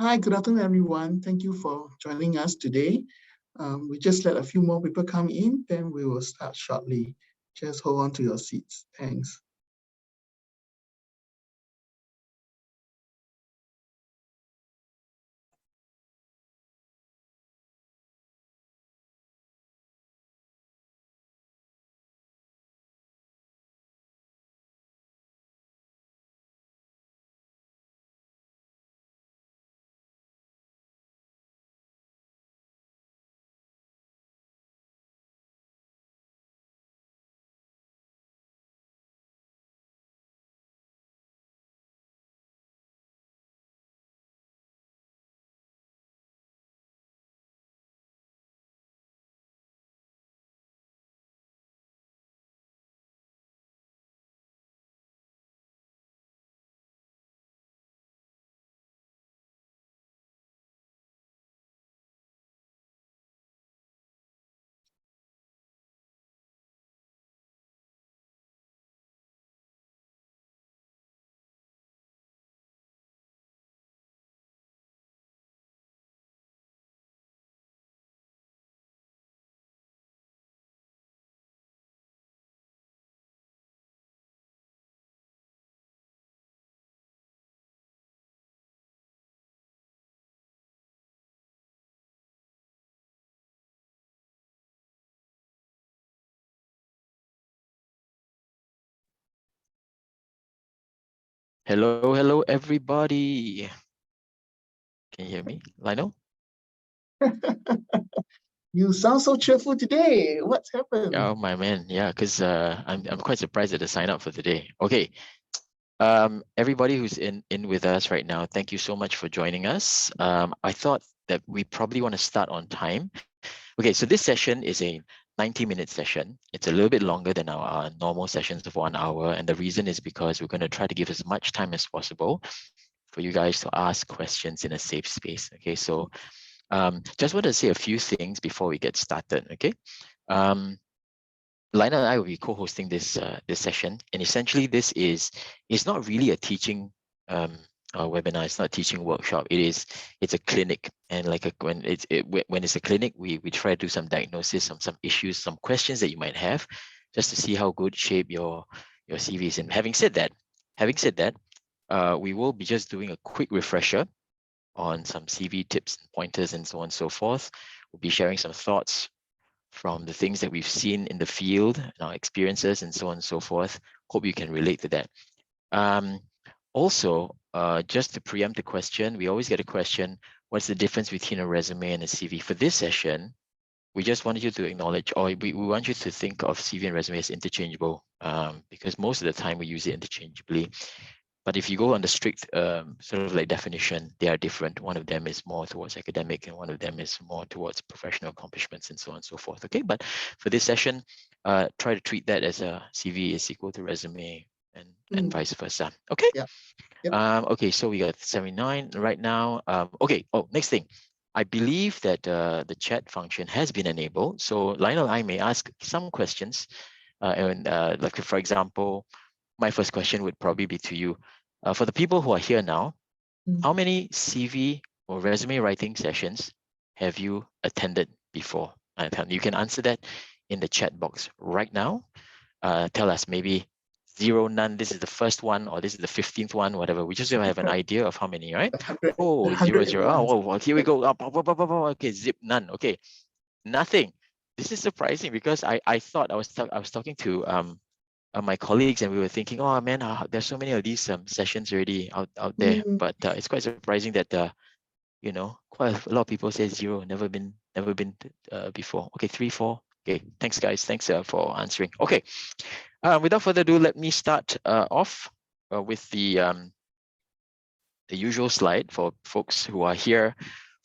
Hi, good afternoon, everyone. Thank you for joining us today. We just let a few more people come in, then we will start shortly. Just hold on to your seats. Thanks. Hello, everybody. Can you hear me, Lionel? You sound so cheerful today. What's happened? Oh my man, yeah, because I'm quite surprised at the sign up for today. Okay, everybody who's in with us right now, thank you so much for joining us. I thought that we probably want to start on time. Okay, so this session is a 90-minute session. It's a little bit longer than our normal sessions of 1 hour, and the reason is because we're going to try to give as much time as possible for you guys to ask questions in a safe space. Okay, so just want to say a few things before we get started. Okay, Lionel and I will be co-hosting this session, and essentially this is not really a teaching webinar. It's not a teaching workshop. It's a clinic, and like when it's a clinic, we try to do some diagnosis, some issues, some questions that you might have, just to see how good shape your CV is in. Having said that, we will be just doing a quick refresher on some CV tips and pointers and so on and so forth. We'll be sharing some thoughts from the things that we've seen in the field, and our experiences and so on and so forth. Hope you can relate to that. Also, just to preempt the question, we always get a question, what's the difference between a resume and a CV? For this session, we just wanted you to acknowledge, or we want you to think of CV and resume as interchangeable, because most of the time we use it interchangeably. But if you go on the strict sort of like definition, they are different. One of them is more towards academic and one of them is more towards professional accomplishments and so on and so forth. Okay, but for this session, try to treat that as a CV is equal to resume and vice versa. Okay. Yeah. Yep. Okay, so we got 79 right now. Okay, next thing. I believe that the chat function has been enabled. So Lionel, I may ask some questions. Like for example, my first question would probably be to you. For the people who are here now, how many CV or resume writing sessions have you attended before? You can answer that in the chat box right now. Tell us maybe 0, none, this is the first one, or this is the 15th one, whatever. We just have an idea of how many, right? 0, 0. Oh, here we go. Okay, zip, none. Okay, nothing. This is surprising because I thought I was talking to my colleagues and we were thinking, oh man, there's so many of these sessions already out there, but it's quite surprising that quite a lot of people say 0, never been before. Okay, 3, 4. Okay, thanks guys, thanks for answering. Okay, without further ado, let me start off with the usual slide for folks who are here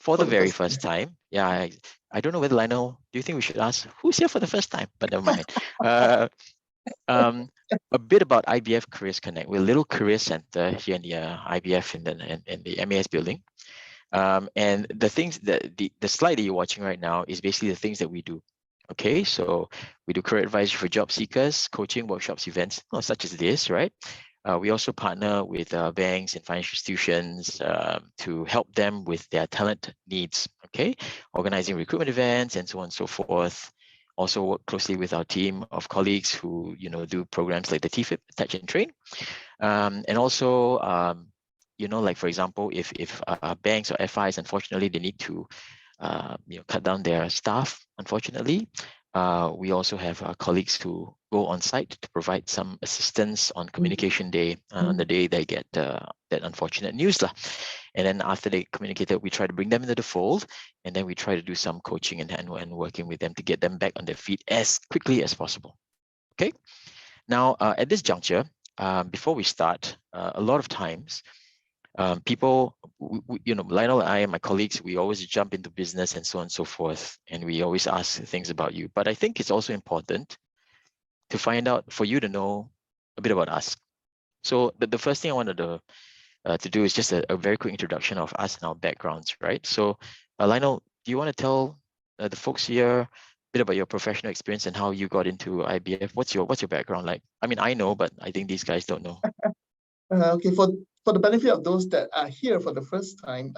for the very first time. Yeah, I don't know whether Lionel, do you think we should ask who's here for the first time? But never mind. A bit about IBF Careers Connect. We're a little career center here in the IBF in the MAS building. And the things that the slide that you're watching right now is basically the things that we do. Okay, so we do career advisory for job seekers, coaching, workshops, events, such as this, right? We also partner with banks and financial institutions to help them with their talent needs, okay? Organizing recruitment events and so on and so forth. Also work closely with our team of colleagues who, do programs like the TFIP, Touch and Train. And also, like for example, if banks or FIs, unfortunately, they need to cut down their staff, unfortunately. We also have colleagues who go on site to provide some assistance on communication day, on the day they get that unfortunate news. And then after they communicated, we try to bring them into the fold, and then we try to do some coaching and working with them to get them back on their feet as quickly as possible. Okay. Now, at this juncture, before we start, a lot of times, people, Lionel and I and my colleagues, we always jump into business and so on and so forth, and we always ask things about you. But I think it's also important to find out, for you to know a bit about us. So the first thing I wanted to do is just a very quick introduction of us and our backgrounds, right? So Lionel, do you want to tell the folks here a bit about your professional experience and how you got into IBF? What's your background like? I mean, I know, but I think these guys don't know. Okay, for the benefit of those that are here for the first time,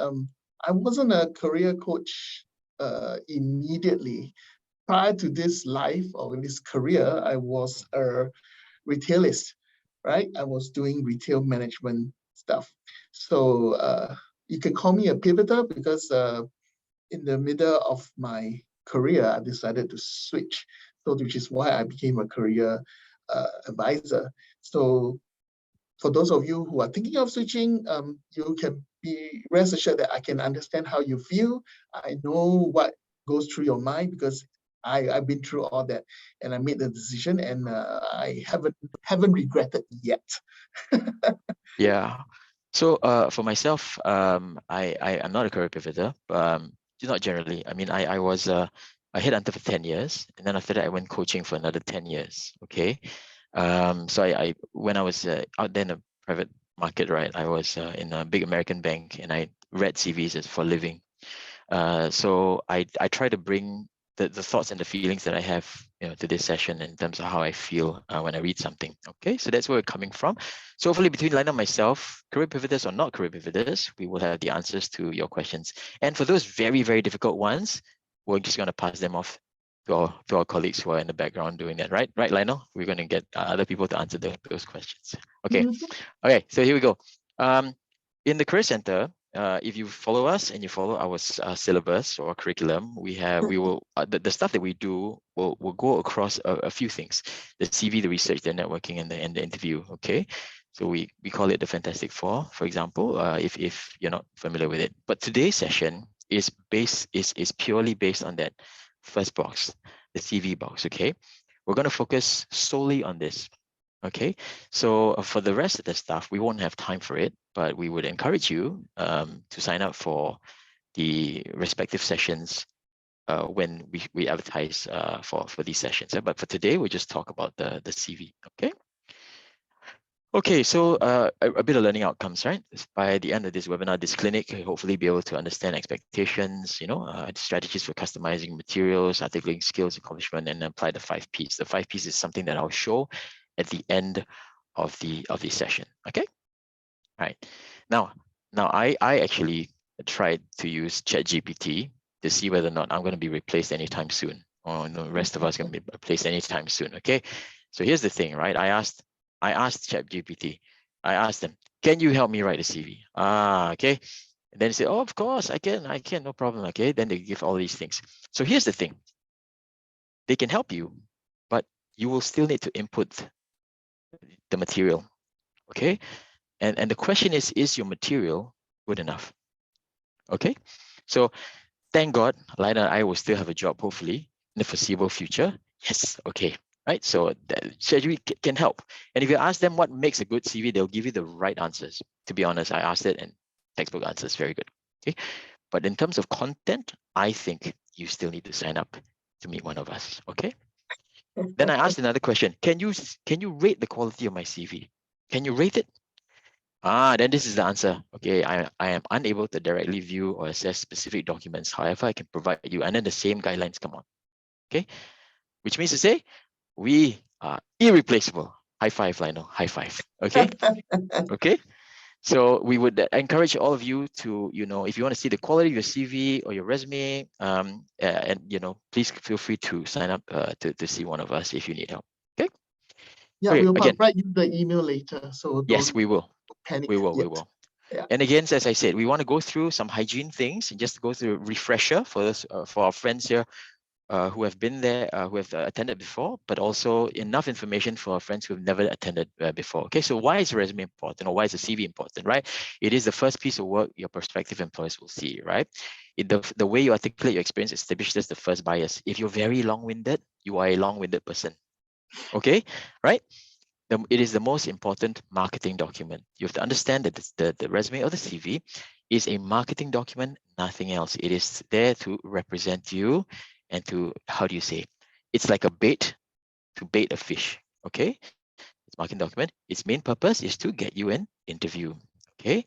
I wasn't a career coach immediately. Prior to this life or this career, I was a retailist, right? I was doing retail management stuff. So you can call me a pivoter because in the middle of my career, I decided to switch. So which is why I became a career advisor. So for those of you who are thinking of switching, you can be rest assured that I can understand how you feel. I know what goes through your mind because I've been through all that, and I made the decision, and I haven't regretted yet. Yeah. So for myself, I'm not a career pivoter. Not generally. I mean, I was a headhunter for 10 years, and then after that I went coaching for another 10 years. Okay. So I when I was out there in the private market, right, I was in a big American bank, and I read CVs for a living. So I try to bring the thoughts and the feelings that I have, to this session in terms of how I feel when I read something. Okay, so that's where we're coming from. So hopefully between Lionel and myself, career pivoters or not career pivoters, we will have the answers to your questions. And for those very, very difficult ones, we're just going to pass them off to our colleagues who are in the background doing that, right? Right, Lionel? We're going to get other people to answer those questions. Okay. Okay, so here we go. In the Career Center, if you follow us and you follow our syllabus or curriculum, we will the stuff that we do will go across a few things: the CV, the research, the networking, and the interview. Okay, so we call it the Fantastic Four, for example, if you're not familiar with it. But today's session is purely based on that first box, the CV box. Okay, we're going to focus solely on this. Okay, so for the rest of the stuff, we won't have time for it, but we would encourage you to sign up for the respective sessions when we advertise for these sessions. But for today, we'll just talk about the CV. Okay. Okay, so a bit of learning outcomes, right? By the end of this webinar, this clinic, you'll hopefully be able to understand expectations, strategies for customizing materials, articulating skills, accomplishment, and apply the 5 Ps. The 5 Ps is something that I'll show at the end of the session. Okay. All right. Now I actually tried to use ChatGPT to see whether or not I'm going to be replaced anytime soon, or the rest of us going to be replaced anytime soon. Okay. So here's the thing, right? I asked ChatGPT. I asked them, can you help me write a CV? Okay. And then they say, oh, of course, I can, no problem. Okay. Then they give all these things. So here's the thing. They can help you, but you will still need to input the material. Okay. And the question is your material good enough? Okay. So thank God, Lina and I will still have a job, hopefully, in the foreseeable future. Yes. Okay. Right. So ChatGPT can help. And if you ask them what makes a good CV, they'll give you the right answers. To be honest, I asked it and textbook answers very good. Okay. But in terms of content, I think you still need to sign up to meet one of us. Okay. Then I asked another question. Can you rate the quality of my CV? Can you rate it? Then this is the answer. Okay, I am unable to directly view or assess specific documents. However, I can provide you, and then the same guidelines come on. Okay, which means to say we are irreplaceable. High five, Lionel. High five. Okay. Okay. So we would encourage all of you to, if you want to see the quality of your CV or your resume, and please feel free to sign up to see one of us if you need help. Okay. Yeah, Okay. we'll Again, provide you the email later, so yes, we don't will. panic We will. We yet. will. Yeah. And again, as I said, we want to go through some hygiene things and just go through a refresher for this for our friends here who have been there, who have attended before, but also enough information for our friends who have never attended before. Okay, so why is a resume important, or why is a CV important, right? It is the first piece of work your prospective employers will see, right? The way you articulate your experience establishes the first bias. If you're very long-winded, you are a long-winded person. Okay, right? It is the most important marketing document. You have to understand that the resume or the CV is a marketing document, nothing else. It is there to represent you and to, how do you say, it's like a bait to bait a fish, okay? It's marketing document. Its main purpose is to get you an interview, okay?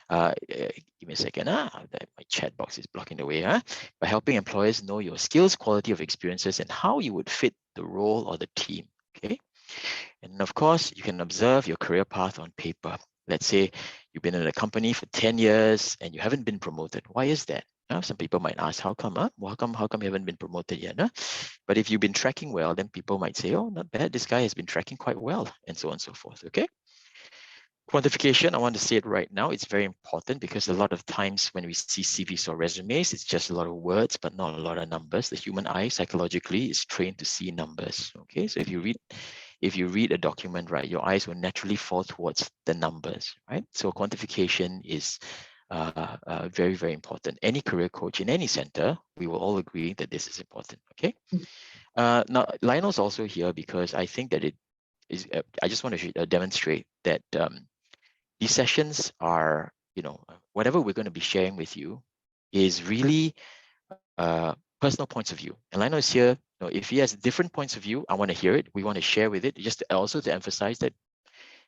Give me a second. My chat box is blocking the way. By helping employers know your skills, quality of experiences, and how you would fit the role or the team, okay? And of course, you can observe your career path on paper. Let's say you've been in a company for 10 years and you haven't been promoted. Why is that? Some people might ask, how come? Well, how come you haven't been promoted yet? But if you've been tracking well, then people might say, oh, not bad. This guy has been tracking quite well, and so on and so forth. Okay. Quantification, I want to say it right now. It's very important because a lot of times when we see CVs or resumes, it's just a lot of words, but not a lot of numbers. The human eye psychologically is trained to see numbers. Okay, so if you read a document, right, your eyes will naturally fall towards the numbers, right? So quantification is very, very important. Any career coach in any center, we will all agree that this is important. Okay. Now Lionel's also here because I think that it is. I just want to demonstrate that. These sessions are, whatever we're going to be sharing with you is really personal points of view. And Lionel is here. If he has different points of view, I want to hear it. We want to share with it. Just also to emphasize that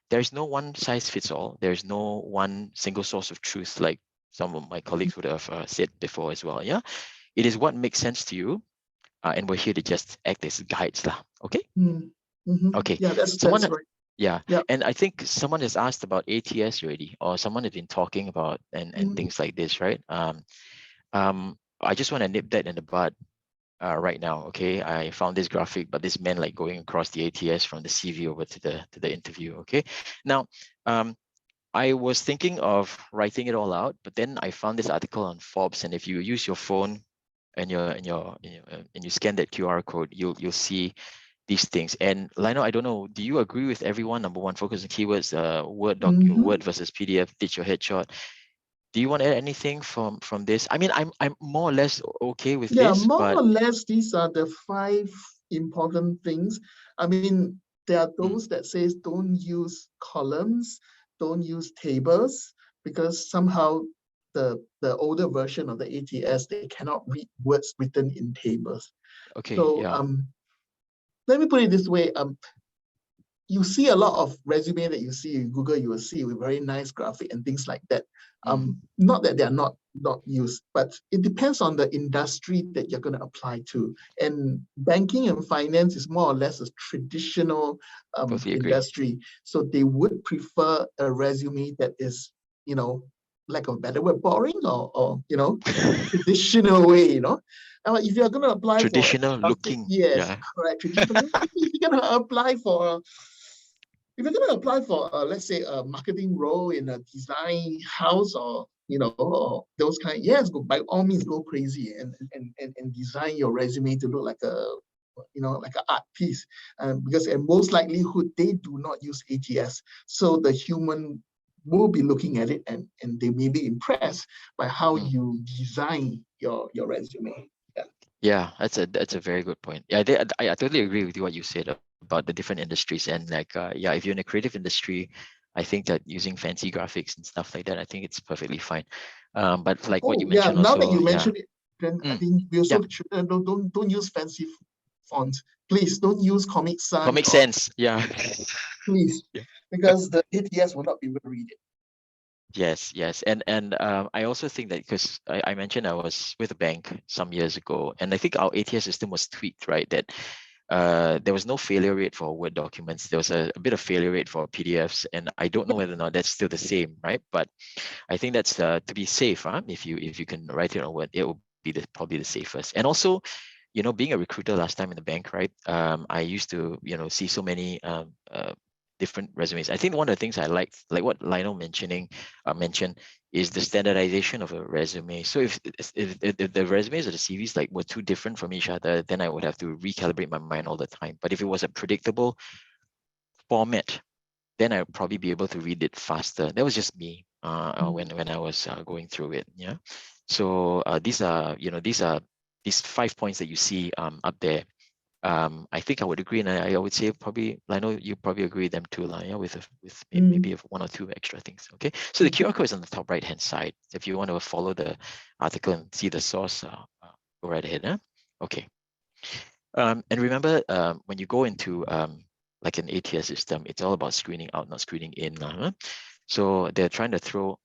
there's no one size fits all. There's no one single source of truth, like some of my colleagues would have said before as well. Yeah, it is what makes sense to you, and we're here to just act as guides, lah. Okay. Okay. Yeah, that's Someone, right. yeah, Yeah. and I think someone has asked about ATS already, or someone has been talking about and things like this, right? I just want to nip that in the bud right now. Okay, I found this graphic, but this meant like going across the ATS from the CV over to the interview. Okay, now I was thinking of writing it all out, but then I found this article on Forbes, and if you use your phone and you scan that QR code, you'll see these things. And Lionel, I don't know, do you agree with everyone? Number one, focus on keywords, Word versus PDF, ditch your headshot. Do you want to add anything from this? I mean, I'm more or less okay with Yeah, this, more but or less, these are the 5 important things. I mean, there are those that says don't use columns, don't use tables, because somehow the older version of the ATS, they cannot read words written in tables. okay, So yeah. let me put it this way. You see a lot of resume that you see in Google, you will see with very nice graphic and things like that. Not that they are not used, but it depends on the industry that you're going to apply to. And banking and finance is more or less a traditional industry. So they would prefer a resume that is, like a better word, boring or traditional way, if you're going to apply Traditional for looking, yes, yeah. correct, traditional. If you're going to apply for let's say, a marketing role in a design house or or those kind, yes, go by all means, go crazy and design your resume to look like a like an art piece, because and most likelihood they do not use ATS, so the human will be looking at it and they may be impressed by how you design your resume. Yeah, that's a very good point. Yeah, I totally agree with you what you said about the different industries, and like yeah, if you're in a creative industry, I think that using fancy graphics and stuff like that, I think it's perfectly fine. But like what you mentioned Now that also, you yeah. mentioned it, then I think we also should, don't use fancy fonts. Please don't use Comic Sans Comic or Sans, yeah. please, Yeah. because the ATS will not be able to read it. Yes, yes. And I also think that because I mentioned I was with a bank some years ago, and I think our ATS system was tweaked, right? That there was no failure rate for Word documents. There was a bit of failure rate for PDFs, and I don't know whether or not that's still the same, right? But I think that's to be safe. If you can write it on Word, it will be probably the safest. And also, being a recruiter last time in the bank, right? I used to see so many different resumes. I think one of the things I like what Lionel mentioned, is the standardization of a resume. So if the resumes or the CVs were too different from each other, then I would have to recalibrate my mind all the time. But if it was a predictable format, then I'll probably be able to read it faster. That was just me when I was going through it. Yeah. So these are these 5 points that you see up there. I think I would agree, and I would say probably, Lionel, you probably agree with them too, yeah, with maybe one or two extra things. Okay, so the QR code is on the top right hand side. If you want to follow the article and see the source, go right ahead. Huh? Okay. And remember, when you go into like an ATS system, it's all about screening out, not screening in. Huh? So they're trying to throw,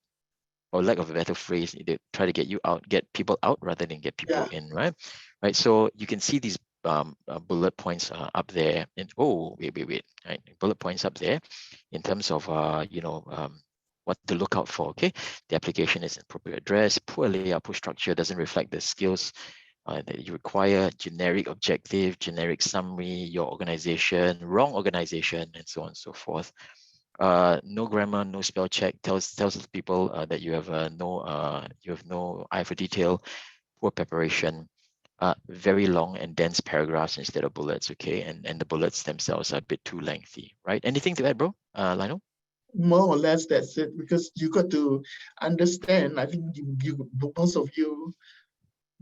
or lack of a better phrase, they try to get people out rather than get people in, right? Right. So you can see these bullet points up there, and wait, right? Bullet points up there, in terms of what to look out for. Okay, the application is appropriate address, poor layout, poor structure, doesn't reflect the skills that you require, generic objective, generic summary, your organization, wrong organization, and so on and so forth. No grammar, no spell check, tells people that you have no eye for detail, poor preparation, very long and dense paragraphs instead of bullets. Okay, and the bullets themselves are a bit too lengthy, right? Anything to add, bro? Lionel? More or less that's it, because you got to understand. I think most of you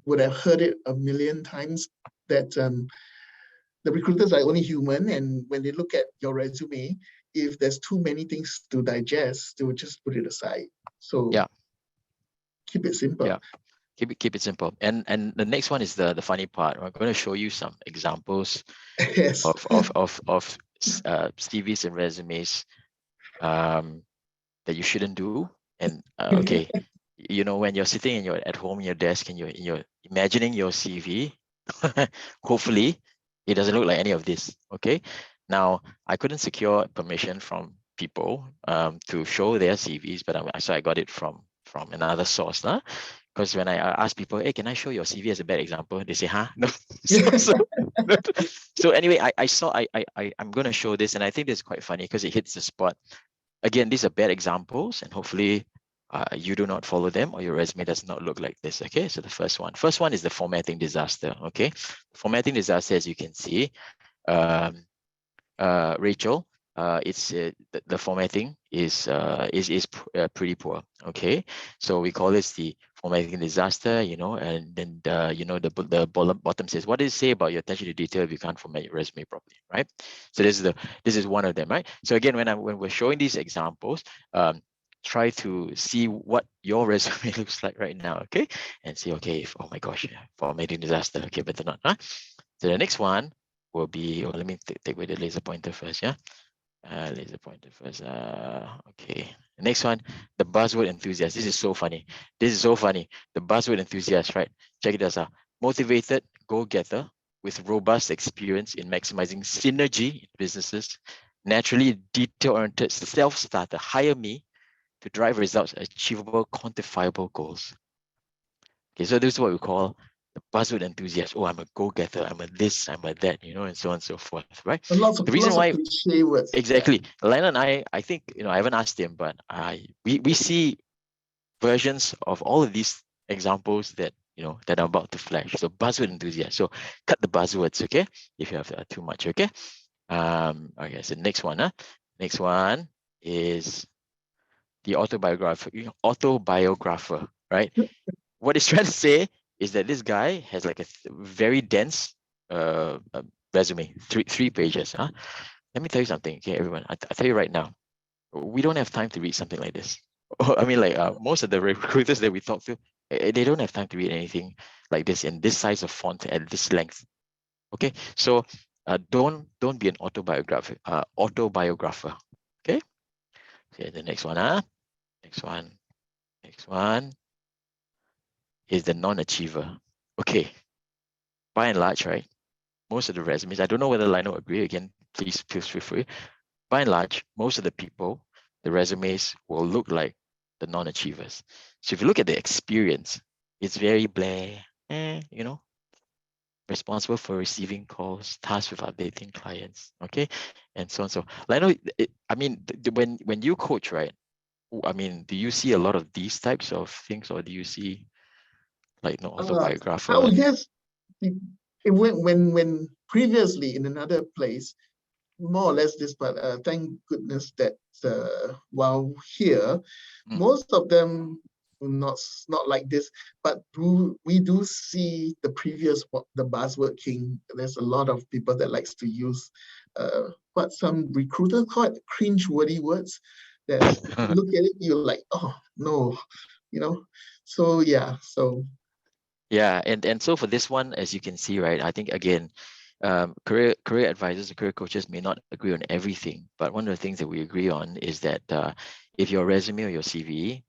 would have heard it a million times, that the recruiters are only human, and when they look at your resume, if there's too many things to digest, they will just put it aside. So Yeah, keep it simple. yeah. Keep it simple. And the next one is the funny part. I'm going to show you some examples Yes. of CVs and resumes that you shouldn't do. And okay, when you're sitting and you're at home in your desk and you're imagining your CV, hopefully it doesn't look like any of this. Okay. Now, I couldn't secure permission from people to show their CVs, but so I got it from another source. Because when I ask people, hey, can I show your CV as a bad example? They say, huh? No. So anyway, I'm going to show this, and I think this is quite funny because it hits the spot. Again, these are bad examples, and hopefully you do not follow them, or your resume does not look like this. Okay, so the first one is the formatting disaster. Okay, formatting disaster, as you can see, Rachel, it's the formatting is pretty poor. Okay, so we call this the formatting disaster. And then the bottom says, what does it say about your attention to detail if you can't format your resume properly, right? So this is one of them, right? So again, when we're showing these examples, try to see what your resume looks like right now, okay? And see, okay, oh my gosh, formatting disaster. Okay, better not, huh? So the next one will be, let me take away the laser pointer first, yeah? Laser pointer first. Okay. The next one, the buzzword enthusiast. This is so funny. The buzzword enthusiast, right? Check it out. Motivated go-getter with robust experience in maximizing synergy in businesses, naturally detail-oriented self-starter. Hire me to drive results, achievable, quantifiable goals. Okay, so this is what we call the buzzword enthusiast. Oh, I'm a go-getter, I'm a this, I'm a that, and so on and so forth, right? Lots of The reason why, cliche words. exactly, Lionel and I think, I haven't asked him, but we see versions of all of these examples that, that are about to flash. So buzzword enthusiast. So cut the buzzwords, okay? If you have too much, okay? Okay, so next one, Next one is the autobiographer, right? What it's trying to say is that this guy has like a very dense resume, three pages. Huh? Let me tell you something, okay, everyone. I tell you right now, we don't have time to read something like this. I mean, like most of the recruiters that we talk to, they don't have time to read anything like this in this size of font at this length. Okay, so don't be an autobiographer. Okay. Okay, the next one, next one is the non-achiever. Okay, by and large, right? most of the resumes, I don't know whether Lionel agree, again, please feel free. By and large, most of the people, the resumes will look like the non-achievers. So if you look at the experience, it's very blah, you know, responsible for receiving calls, tasked with updating clients, okay, and so on. So, Lionel, I mean, when you coach, right? I mean, do you see a lot of these types of things, or do you see like no also I biographer? would guess when previously in another place, more or less this, but thank goodness that while here, most of them not not like this, but we do see the previous the buzzword king. There's a lot of people that likes to use what some recruiters call it cringe-worthy words. That you look at it, you're like, oh no, you know. So yeah, so Yeah, and so for this one, as you can see, right, I think again, career advisors, career coaches may not agree on everything, but one of the things that we agree on is that if your resume or your CV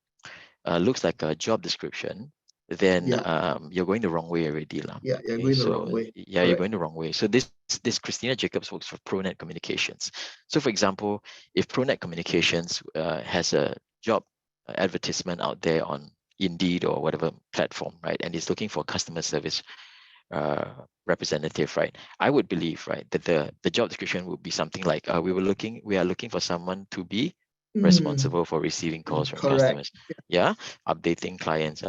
looks like a job description, then yeah, you're going the wrong way already, lah. yeah, you're Okay, going the wrong so way. yeah, you're Correct. going the wrong way. So this Christina Jacobs works for ProNet Communications. So for example, if ProNet Communications has a job advertisement out there on Indeed or whatever platform, right, and is looking for customer service uh, representative, right, I would believe, right, that the job description would be something like we are looking for someone to be Mm, responsible for receiving calls from correct. customers, yeah, updating clients.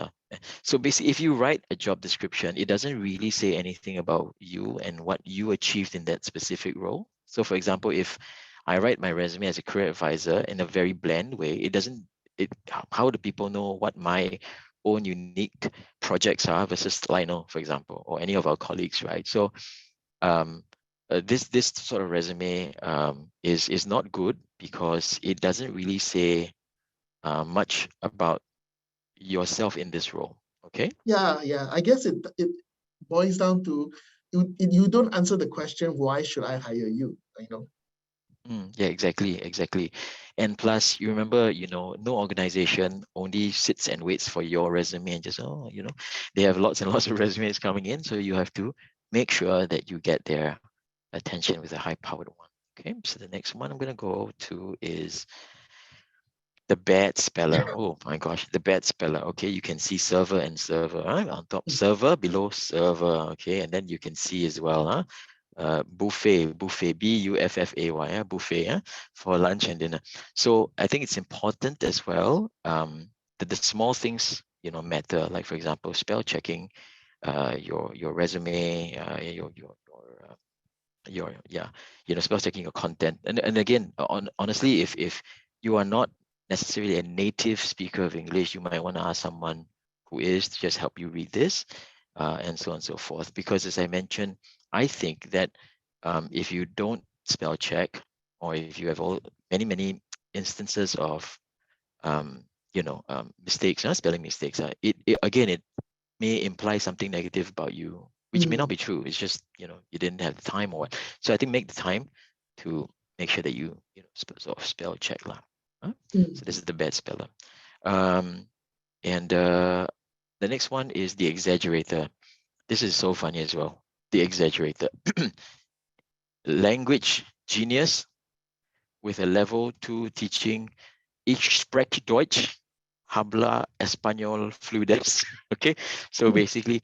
So basically, if you write a job description, it doesn't really say anything about you and what you achieved in that specific role. So for example, if I write my resume as a career advisor in a very bland way, it doesn't it how do people know what my own unique projects are versus Lionel, for example, or any of our colleagues, right? So um, this sort of resume is not good because it doesn't really say much about yourself in this role. Okay. Yeah, yeah. I guess it boils down to you don't answer the question, why should I hire you? You know. Yeah, exactly. And plus, you remember, no organization only sits and waits for your resume and just, they have lots and lots of resumes coming in. So you have to make sure that you get their attention with a high-powered one. Okay, so the next one I'm going to go to is the bad speller. Oh my gosh, the bad speller. Okay, you can see server and server, right? On top server, below server. Okay, and then you can see as well, buffet, buffay, buffet, for lunch and dinner. So I think it's important as well that the small things, matter. Like for example, spell checking, your resume, your yeah, spell checking your content. And again, honestly, if you are not necessarily a native speaker of English, you might want to ask someone who is to just help you read this, and so on and so forth. Because as I mentioned, I think that if you don't spell check, or if you have many instances of mistakes, spelling mistakes, it may imply something negative about you, which may not Mm, be true. It's just, you didn't have the time or what. So I think make the time to make sure that sort of spell check lah. So mm. this is the bad speller. And the next one is the exaggerator. This is so funny as well. The exaggerator. Language genius with a level 2 teaching. Ich spreche Deutsch, habla español fluides. Okay, so basically,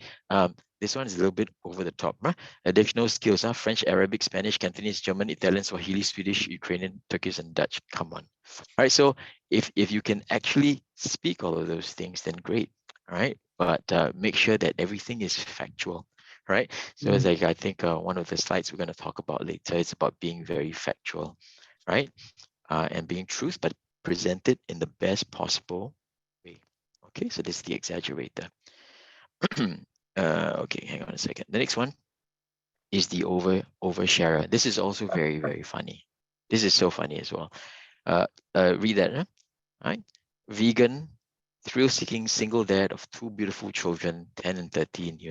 this one is a little bit over the top. Additional skills are French, Arabic, Spanish, Cantonese, German, Italian, Swahili, Swedish, Ukrainian, Turkish, and Dutch. Come on. All right, so if you can actually speak all of those things, then great. All right, but make sure that everything is factual. Right. So as Mm. I think one of the slides we're going to talk about later, it's about being very factual, right? And being truth, but presented in the best possible way. Okay, so this is the exaggerator. Okay, hang on a second. The next one is the oversharer. This is also very funny. This is so funny as well. Read that, huh? Right? Vegan, thrill-seeking single dad of two beautiful children, 10 and 13,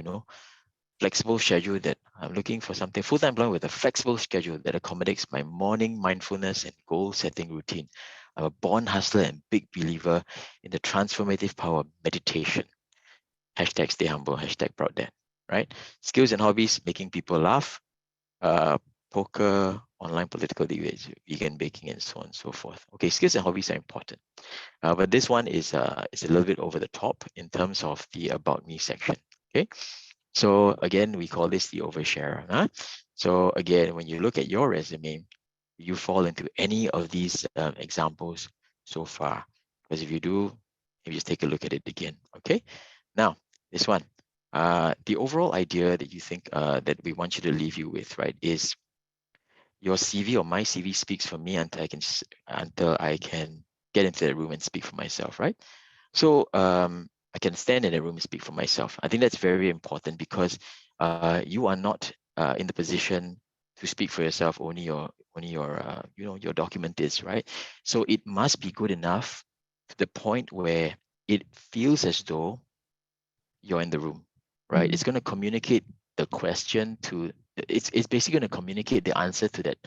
flexible schedule that I'm looking for something full-time employment with a flexible schedule that accommodates my morning mindfulness and goal-setting routine. I'm a born hustler and big believer in the transformative power of meditation. Hashtag stay humble, hashtag proud dad, right? Skills and hobbies, making people laugh, poker, online political debates, vegan baking, and so on and so forth. Okay, skills and hobbies are important. But this one is a little bit over the top in terms of the About Me section. Okay, so again, we call this the overshare. Huh? So again, when you look at your resume, you fall into any of these examples so far. Because if you do, maybe just take a look at it again. Okay, now this one. The overall idea that you think that we want you to leave you with, right, is your CV or my CV speaks for me until I can get into the room and speak for myself, right? So I can stand in the room and speak for myself. I think that's very important because you are not in the position to speak for yourself. Only your your document is, right. So it must be good enough to the point where it feels as though you're in the room, right? Mm. It's going to communicate the question to. It's basically going to communicate the answer to that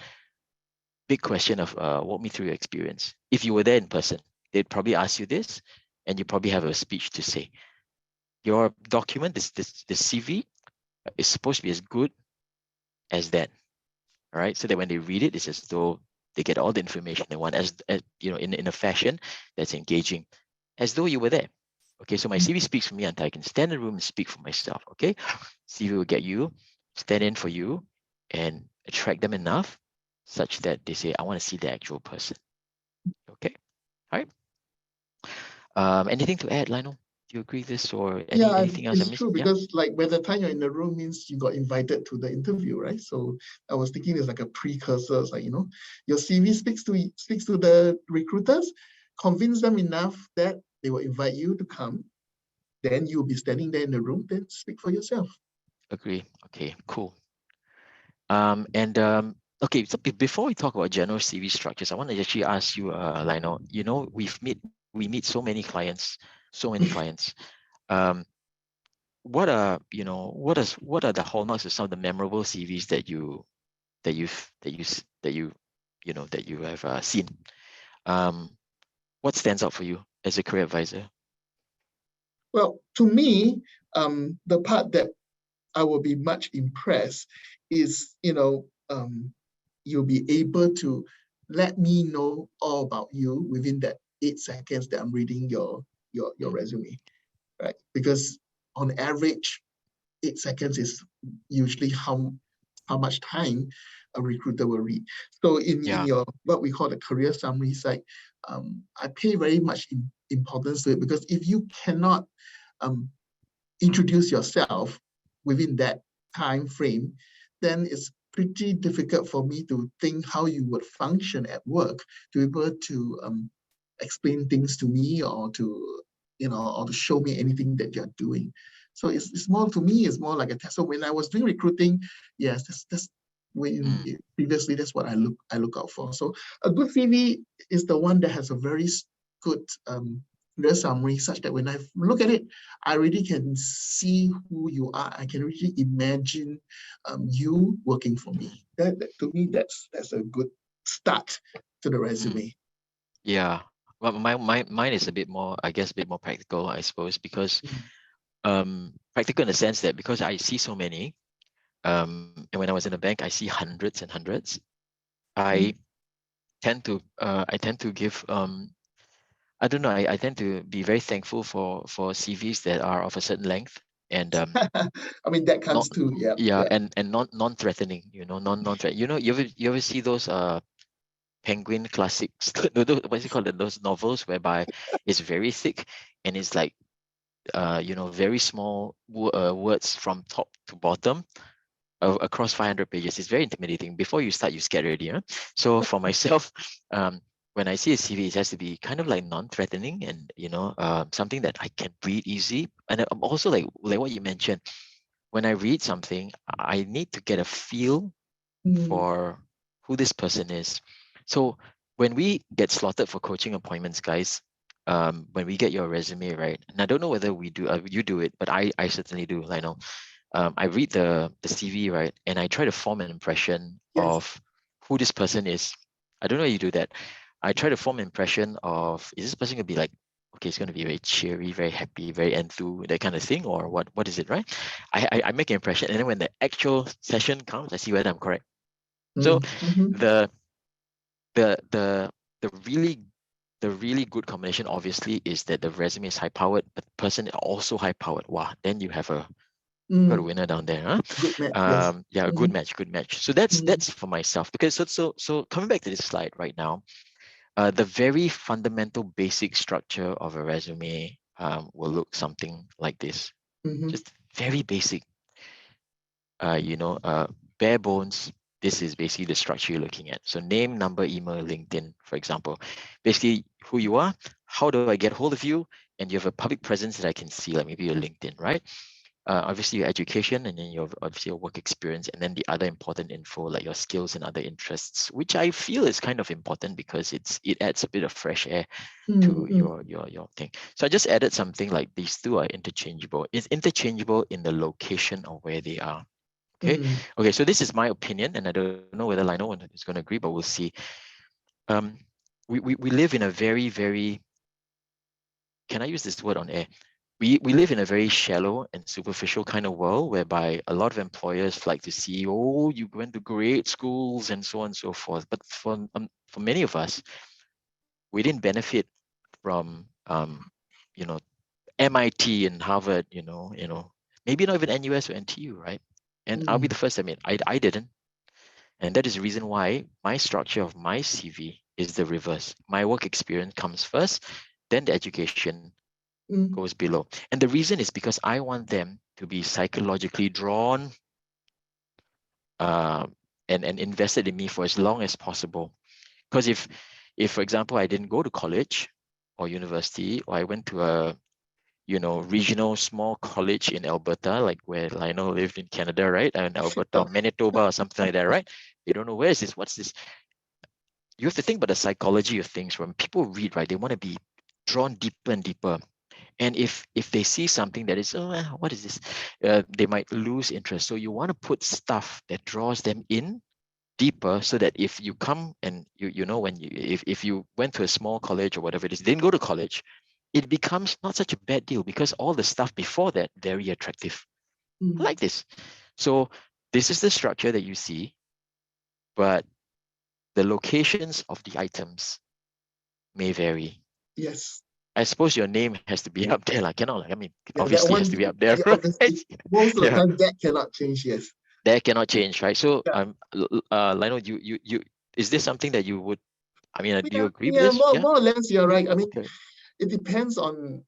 big question of walk me through your experience. If you were there in person, they'd probably ask you this, and you probably have a speech to say. Your document, this CV, is supposed to be as good as that, all right? So that when they read it, it's as though they get all the information they want, as in a fashion that's engaging, as though you were there. Okay, so my CV speaks for me until I can stand in the room and speak for myself. Okay, CV will get you, stand in for you, and attract them enough such that they say, I want to see the actual person. Okay, all right. Anything to add, Lionel? Do you agree with this, or Yeah, anything else I it's missed? true Yeah. because like by the time you're in the room means you got invited to the interview, right? So I was thinking it's like a precursor. It's like, your CV speaks to the recruiters, convince them enough that they will invite you to come. Then you'll be standing there in the room, then speak for yourself. Agree. Okay, cool. Okay, so before we talk about general CV structures, I want to actually ask you, Lionel, we meet so many clients. Um, what are what are the hallmarks of some of the memorable CVs that you have seen? Um, what stands out for you as a career advisor? Well, to me, the part that I will be much impressed is, you'll be able to let me know all about you within that 8 seconds that I'm reading your resume, right? Because on average, 8 seconds is usually how much time a recruiter will read. So in Yeah. your what we call the career summary site, I pay very much importance to it because if you cannot um, introduce yourself within that time frame, then it's pretty difficult for me to think how you would function at work to be able to explain things to me or to or to show me anything that you're doing. So it's more to me, it's more like a test. So when I was doing recruiting, yes, that's when previously that's what I look out for. So a good CV is the one that has a very good career summary, such that when I look at it, I really can see who you are. I can really imagine you working for me. That to me, that's a good start to the resume. Yeah. Well, mine is a bit more, I guess, a bit more practical, I suppose, because practical in the sense that because I see so many, and when I was in the bank, I see hundreds and hundreds. I Mm. tend to give I don't know, I tend to be very thankful for CVs that are of a certain length and I mean, that not comes too. Yeah, yeah yeah. and non-threatening, non-threat. You ever see those penguin classics, what's it called, those novels whereby it's very thick and it's like very small words from top to bottom across 500 pages. It's very intimidating. Before you start, you scared already. So for myself, when I see a CV, it has to be kind of like non-threatening and something that I can read easy. And I'm also like what you mentioned. When I read something, I need to get a feel Mm, for who this person is. So when we get slotted for coaching appointments, guys, when we get your resume, right? And I don't know whether we do, you do it, but I certainly do. I know. I read the CV, right, and I try to form an impression yes. of who this person is. I don't know how you do that. I try to form an impression of, is this person gonna be like okay, it's going to be very cheery, very happy, very enthused, that kind of thing, or what is it, right? I make an impression, and then when the actual session comes, I see whether I'm correct. So Mhm. the the the the really the really good combination obviously is that the resume is high powered, but the person is also high powered. Wow, then you have got a Mm. winner down there, huh? Good match, yes. Yeah, a good Mhm. match, good match. So that's Mm. for myself. Because so coming back to this slide right now, the very fundamental basic structure of a resume will look something like this. Mhm. Just very basic. Bare bones. This is basically the structure you're looking at. So name, number, email, LinkedIn, for example. Basically who you are, how do I get hold of you, and you have a public presence that I can see, like maybe your LinkedIn, right? Obviously your education, and then your obviously your work experience, and then the other important info like your skills and other interests, which I feel is kind of important because it adds a bit of fresh air to Mm. Mm. your thing. So I just added something like these two are interchangeable. It's interchangeable in the location of where they are. Okay. Mm. Okay. So this is my opinion, and I don't know whether Lino is going to agree, but we'll see. Um, we live in a very, very, can I use this word on air? We live in a very shallow and superficial kind of world whereby a lot of employers like to see, oh, you went to great schools and so on and so forth. But for many of us, we didn't benefit from you know MIT and Harvard, maybe not even NUS or NTU, right? And I'll be Mm. the first to admit, I didn't. And that is the reason why my structure of my CV is the reverse. My work experience comes first, then the education Mm. goes below. And the reason is because I want them to be psychologically drawn uh, and invested in me for as long as possible. Because if, for example, I didn't go to college or university, or I went to a regional small college in Alberta, like where Lionel lived in Canada, right? And Alberta or Manitoba or something like that, right? You don't know where is this, what's this? You have to think about the psychology of things. When people read, right, they want to be drawn deeper and deeper. And if they see something that is, what is this? They might lose interest. So you want to put stuff that draws them in deeper, so that if you come and when if you went to a small college or whatever it is, didn't go to college, it becomes not such a bad deal because all the stuff before that very attractive. I Mm. like this. So this is the structure that you see, but the locations of the items may vary. Yes. I suppose your name has to be up there, like cannot. Like, I mean, Yeah, that obviously has one, to be up there, yeah, right? obviously, most of the Yeah, time that cannot change, yes. that cannot change, right? So, Yeah. Lionel, you, is this something that you would? I mean, do you Yeah, agree with yeah, this? Yeah. more or less, you're right. I mean, Okay. it depends on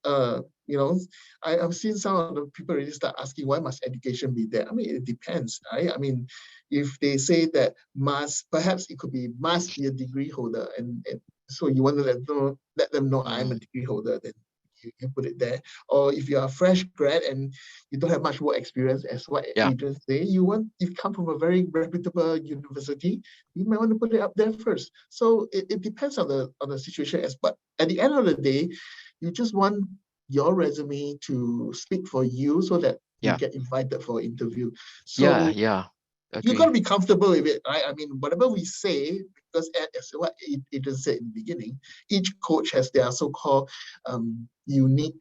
you know I've seen some of the people really start asking why must education be there. I mean, it depends, right? I mean, if they say that must, perhaps it could be must be a degree holder, and so you want to let them know I'm a Mm, degree holder, then you can put it there. Or if you're a fresh grad and you don't have much work experience, as what yeah. agents say, you come from a very reputable university, you might want to put it up there first. So it depends on the situation. But at the end of the day, you just want your resume to speak for you so that you Yeah. get invited for an interview. Yeah. So Yeah. you got to Agree. be comfortable with it, right? I mean, whatever we say, because as what it just said in the beginning, each coach has their so-called unique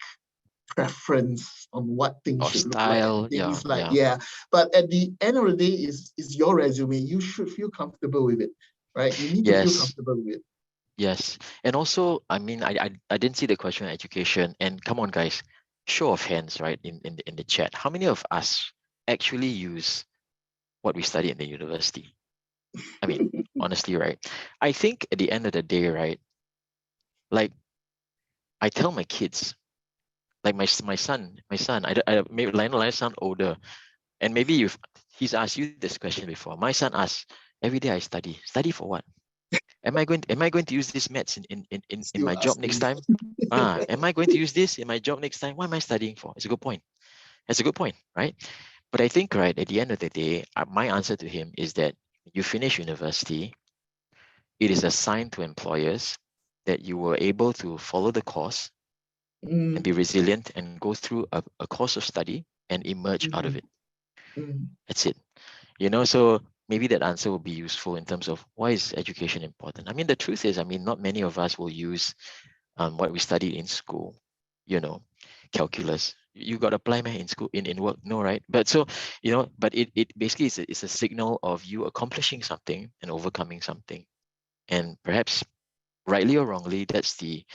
preference on what things Or should look like and style. Yeah. things like, Yeah. yeah. But at the end of the day, is your resume. You should feel comfortable with it, right? You need to feel Yes. comfortable with it. Yes. And also, I mean, I didn't see the question on education. And come on, guys, show of hands, right? In the chat, how many of us actually use what we study in the university? I mean, honestly, right? I think at the end of the day, right? Like I tell my kids, like my son, I maybe Lionel sound older, and maybe he's asked you this question before. My son asks, every day I study for what? Am I going to use this maths in Still my job next asking. time? Am I going to use this in my job next time? What am I studying for? It's a good point. It's a good point, right? But I think, right, at the end of the day, my answer to him is that you finish university, it is a sign to employers that you were able to follow the course and Mm, be resilient and go through a course of study and emerge out of mm, it. mm, That's it. So maybe that answer will be useful in terms of why is education important. I mean, the truth is, I mean, not many of us will use what we studied in school, you know, calculus. You got to apply in school, in work, no, right? But so, you know, but it basically is a signal of you accomplishing something and overcoming something. And perhaps rightly or wrongly, that's the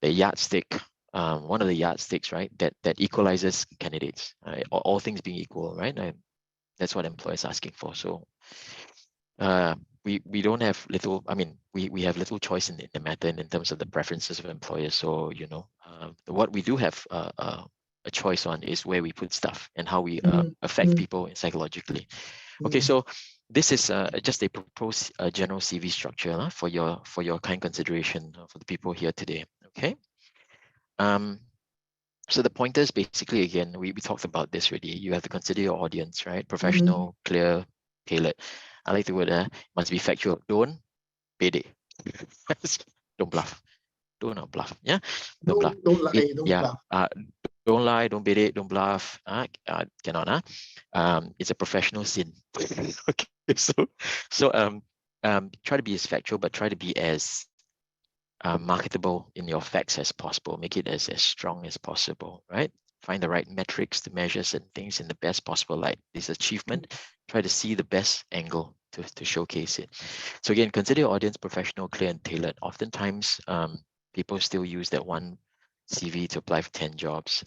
yardstick, one of the yardsticks, right? That equalizes candidates, right? All things being equal, right? That's what employers are asking for. So we don't have little, I mean, we have little choice in the matter in terms of the preferences of employers. So, you know, what we do have a choice on is where we put stuff and how we affect people psychologically. Okay, so this is just a proposed general CV structure for your kind consideration for the people here today. Okay. So the pointers basically, again, we talked about this already. You have to consider your audience, right? Professional, clear, tailored. I like the word must be factual. Don't pede. Don't bluff. Do not bluff. Yeah, don't bluff. Don't lie, don't Yeah. bluff. Don't lie, don't bid it, don't bluff. Cannot. It's a professional sin. Okay, so try to be as factual, but try to be as marketable in your facts as possible. Make it as strong as possible, right? Find the right metrics to measure certain things in the best possible light. This achievement, try to see the best angle to showcase it. So again, consider your audience professional, clear, and tailored. Oftentimes, people still use that one CV to apply for 10 jobs.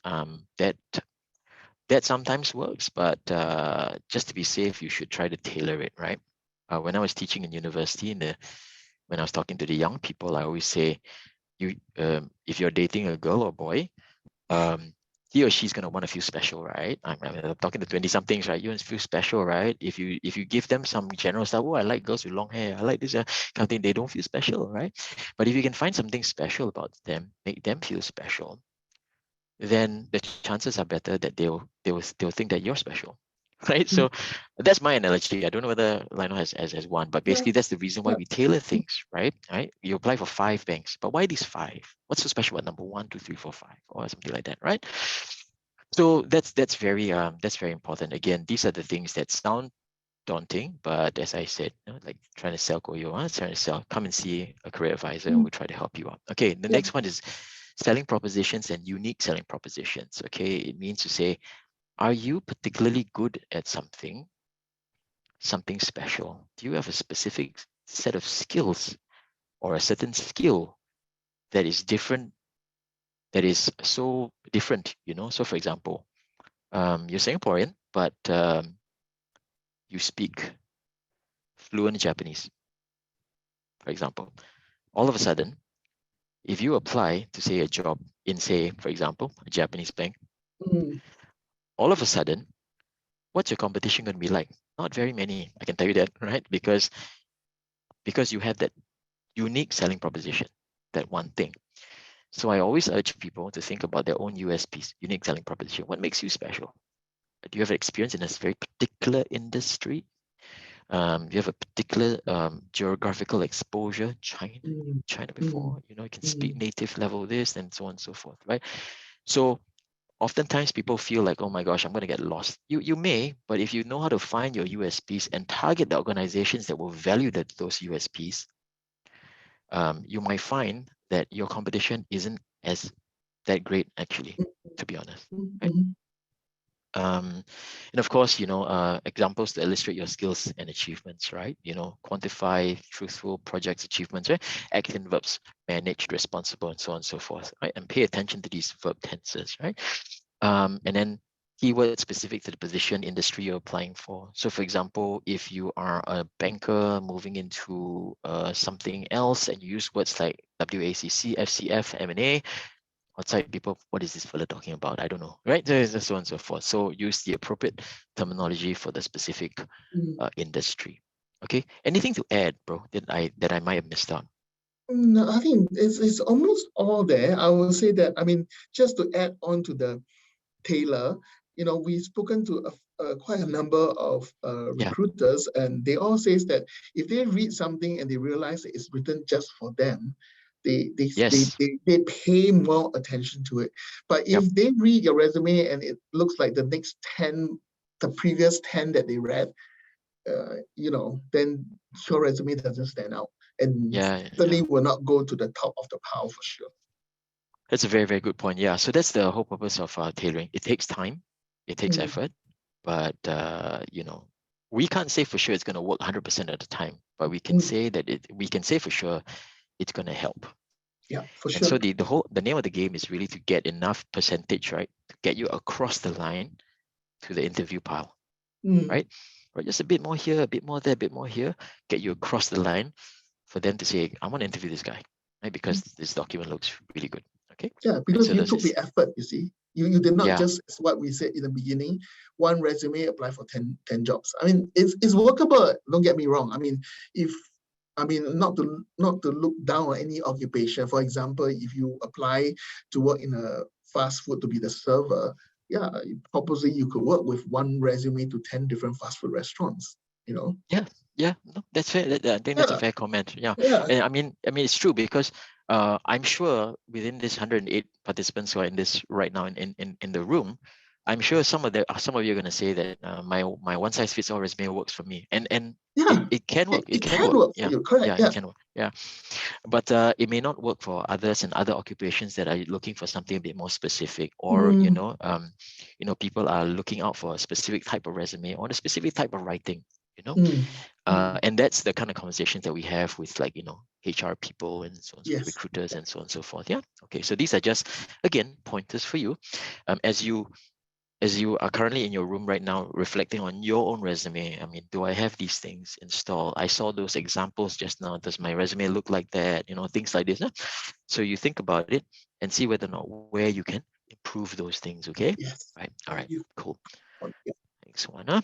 That sometimes works, but just to be safe, you should try to tailor it, right? When I was teaching in university, when I was talking to the young people, I always say, if you're dating a girl or boy, he or she's gonna want to feel special, right? I'm talking to 20-somethings, right? You want to feel special, right? If you give them some general stuff, oh, I like girls with long hair, I like this kind of thing, they don't feel special, right? But if you can find something special about them, make them feel special, then the chances are better that they'll think that you're special, right? So that's my analogy. I don't know whether Lionel has one, but basically that's the reason why we tailor things, right? Right? You apply for 5 banks, but why these 5? What's so special about number 1, 2, 3, 4, 5, or something like that, right? So that's very important. Again, these are the things that sound daunting, but as I said, like trying to sell Koyo, trying to sell, come and see a career advisor and we'll try to help you out. Okay, the next one is selling propositions and unique selling propositions. Okay, it means to say, are you particularly good at something special? Do you have a specific set of skills or a certain skill that is different, that is so different, you know? So for example, you're Singaporean, but you speak fluent Japanese, for example. All of a sudden, if you apply to say a job in, say, for example, a Japanese bank, all of a sudden, what's your competition going to be like? Not very many, I can tell you that, right? Because you have that unique selling proposition, that one thing. So I always urge people to think about their own USPs, unique selling proposition. What makes you special? Do you have experience in a very particular industry? Do you have a particular geographical exposure? China before, you know, you can speak native level this and so on and so forth, right? So oftentimes people feel like, oh my gosh, I'm going to get lost. You may, but if you know how to find your USPs and target the organizations that will value those USPs, you might find that your competition isn't as that great, actually, to be honest, right? And of course, you know, examples to illustrate your skills and achievements, right? You know, quantify truthful projects achievements, right? Active verbs, managed, responsible, and so on and so forth, right? And pay attention to these verb tenses, right? And then keywords specific to the position, industry you're applying for. So for example, if you are a banker moving into something else and you use words like WACC, FCF, M&A, outside people, what is this fella talking about? I don't know, right? So on and so forth. So use the appropriate terminology for the specific industry. Okay. Anything to add, bro, that I might have missed out? No, I think it's almost all there. I will say that, I mean, just to add on to the tailor, you know, we've spoken to quite a number of recruiters, and they all say that if they read something and they realize that it's written just for them, they pay more attention to it. But if they read your resume and it looks like the previous 10 that they read, you know, then your resume doesn't stand out and certainly will not go to the top of the pile for sure. That's a very, very good point. Yeah. So that's the whole purpose of tailoring. It takes time, it takes Mm, effort, but you know, we can't say for sure it's going to work 100% of the time, but we can mm, say that we can say for sure it's going to help. yeah, for And so sure. the name of the game is really to get enough percentage, right, to get you across the line to the interview pile, Mm, right? Or just a bit more here, a bit more there, a bit more here, get you across the line for them to say, I want to interview this guy, right? Because this document looks really good. Okay. yeah, Right. because So you this took is, the effort, you see. You did not yeah, just, as what we said in the beginning, one resume, apply for 10 jobs. I mean, it's workable, don't get me wrong. I mean, if not to look down on any occupation. For example, if you apply to work in a fast food to be the server, yeah, probably you could work with one resume to 10 different fast food restaurants, you know? yeah, yeah. No, that's fair. I think that's a Yeah, fair comment. Yeah. yeah, And I mean, it's true because I'm sure within this 108 participants who are in this right now in the room, I'm sure some of you are going to say that my one size fits all resume works for me, and yeah. it can work. It It can can work. work for Yeah. you, correct? Yeah, it Yeah. can work. Yeah. But it may not work for others and other occupations that are looking for something a bit more specific, or Mm, people are looking out for a specific type of resume or a specific type of writing, mm, mm. and that's the kind of conversations that we have with, like, HR people and so on, so Yes. recruiters and so on and so forth. Yeah. Okay. So these are just, again, pointers for you, as you are currently in your room right now, reflecting on your own resume. I mean, do I have these things installed? I saw those examples just now. Does my resume look like that? Things like this. Huh? So you think about it and see whether or not where you can improve those things. Okay. Yes. Right. All right. You, Cool. yeah. Next one. Huh?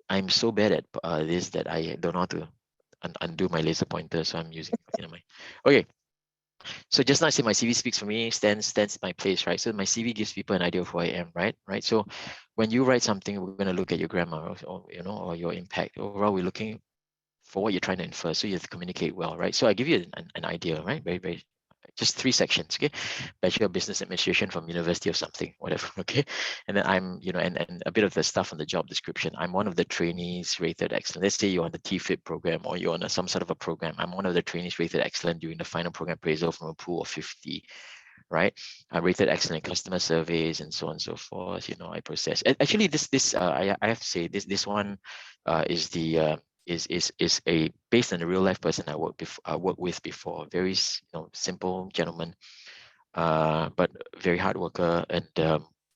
I'm so bad at this that I don't know how to undo my laser pointer, so I'm using. Okay, never mind. Okay. So just now I say my CV speaks for me, stands my place, right? So my CV gives people an idea of who I am, right? Right. So when you write something, we're going to look at your grammar, or your impact. Overall, we're looking for what you're trying to infer. So you have to communicate well, right? So I give you an idea, right? Very, very, just 3 sections, okay? Bachelor of Business Administration from University of something, whatever, okay? And then I'm, and a bit of the stuff on the job description. I'm one of the trainees rated excellent. Let's say you're on the TFIP program, or you're on some sort of a program. I'm one of the trainees rated excellent during the final program appraisal from a pool of 50, right? I rated excellent customer surveys and so on and so forth. I process. Actually, I have to say, this one is the is a based on a real life person I worked with before. Very simple gentleman, but very hard worker, and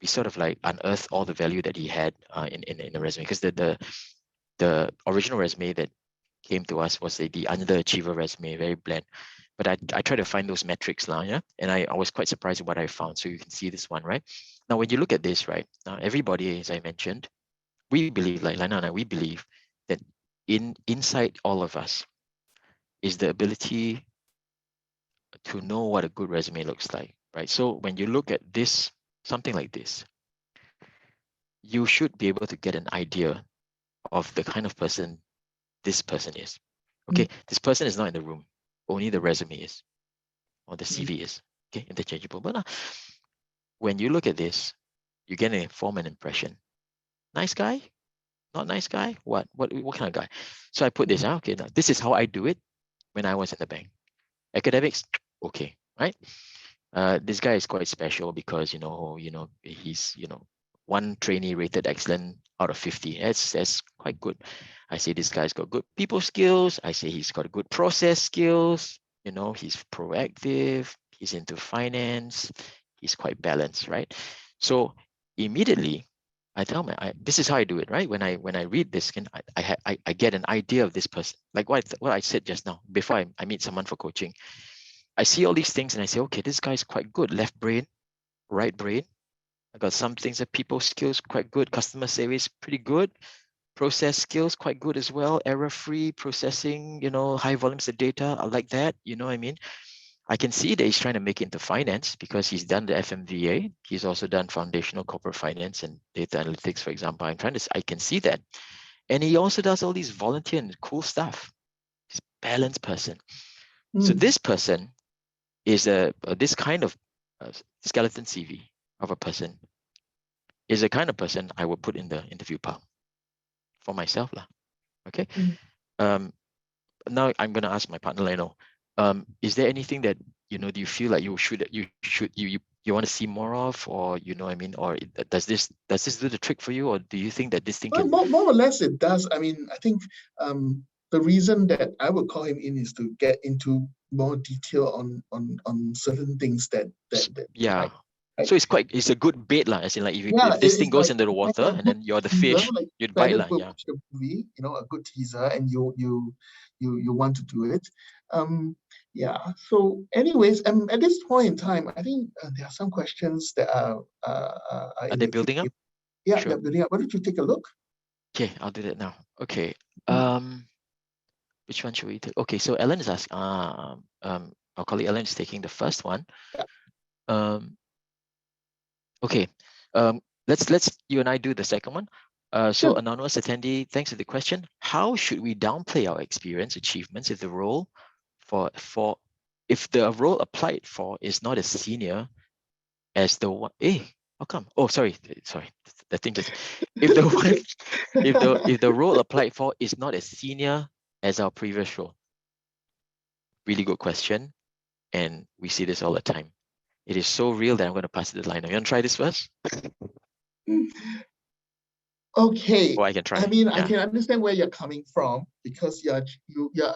we sort of like unearthed all the value that he had in the resume, because the original resume that came to us was the underachiever resume, very bland. But I try to find those metrics now, yeah. And I was quite surprised at what I found. So you can see this one, right? Now, when you look at this, right, now everybody, as I mentioned, we believe, like Lana and I, we believe that inside all of us is the ability to know what a good resume looks like, right? So when you look at this, something like this, you should be able to get an idea of the kind of person this person is. Mm, Okay, this person is not in the room, only the resume is, or the mm, CV is. Okay, interchangeable. But when you look at this, you get to form an impression. Nice guy, not nice guy. What kind of guy? So I put this. mm, Okay, now this is how I do it when I was in the bank. Academics, okay, right? This guy is quite special because he's one trainee rated excellent out of 50. That's quite good. I say this guy's got good people skills. I say he's got good process skills. He's proactive. He's into finance. He's quite balanced, right? So immediately, I tell this is how I do it, right? When I read this, I get an idea of this person, like what I said just now before I meet someone for coaching. I see all these things and I say, okay, this guy's quite good. Left brain, right brain. I got some things that people skills quite good. Customer service pretty good. Process skills quite good as well. Error-free processing, high volumes of data. I like that. You know what I mean? I can see that he's trying to make it into finance because he's done the FMVA. He's also done foundational corporate finance and data analytics, for example. I can see that. And he also does all these volunteer and cool stuff. He's a balanced person. So mm, this person is this kind of skeleton CV of a person is the kind of person I would put in the interview pile for myself, lah. Okay. mm. Um, Now I'm gonna ask my partner, Leno. Is there anything that do you feel like you want to see more of, or I mean, or does this do the trick for you, or do you think that this thing Well, can? more or less it does. I mean, I think the reason that I would call him in is to get into more detail on certain things that Yeah. right? So it's a good bait lah, as in like Yeah, if this thing it's goes like into the like water a and good then you're the teaser, fish, like you'd bite decided lah. to Yeah. watch a movie, a good teaser, and you want to do it. Yeah. So, anyways, at this point in time, I think there are some questions that are Are in they the building queue. up? Yeah, Sure. they're building up. Why don't you take a look? Okay, I'll do that now. Okay. Mm. Which one should we take? Okay, so Ellen is asking. Our colleague Ellen is taking the first one. Yeah. Okay. Let's you and I do the second one. So Sure. anonymous attendee, thanks for the question. How should we downplay our experience achievements if the role if the role applied for is not as senior as the one? How come? Oh, sorry. The thing just if the one if the role applied for is not as senior as our previous role. Really good question, and we see this all the time. It is so real that I'm going to pass it the line. You want to try this first? Okay. Or I can try. I mean, I Yeah. can understand where you're coming from because you're